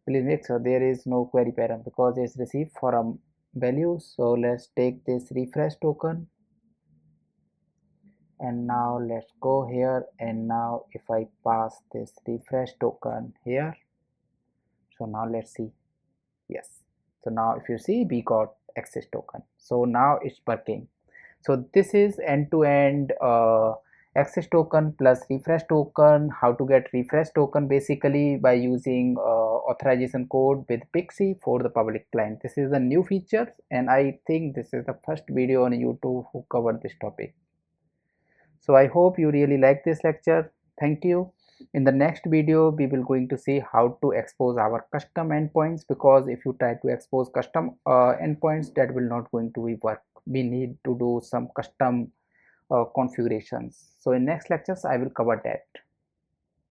please make sure there is no query param because it's received for a value. So let's take this refresh token, and now let's go here, and now if I pass this refresh token here, so now let's see. Yes, so now if you see, we got access token, so now it's working. So this is end-to-end access token plus refresh token. How to get refresh token? Basically by using authorization code with PKCE for the public client. This is the new feature, and I think this is the first video on YouTube who covered this topic. So I hope you really like this lecture. Thank you. In the next video we will going to see how to expose our custom endpoints, because if you try to expose custom endpoints, that will not going to be work. We need to do some custom configurations. So in next lectures I will cover that.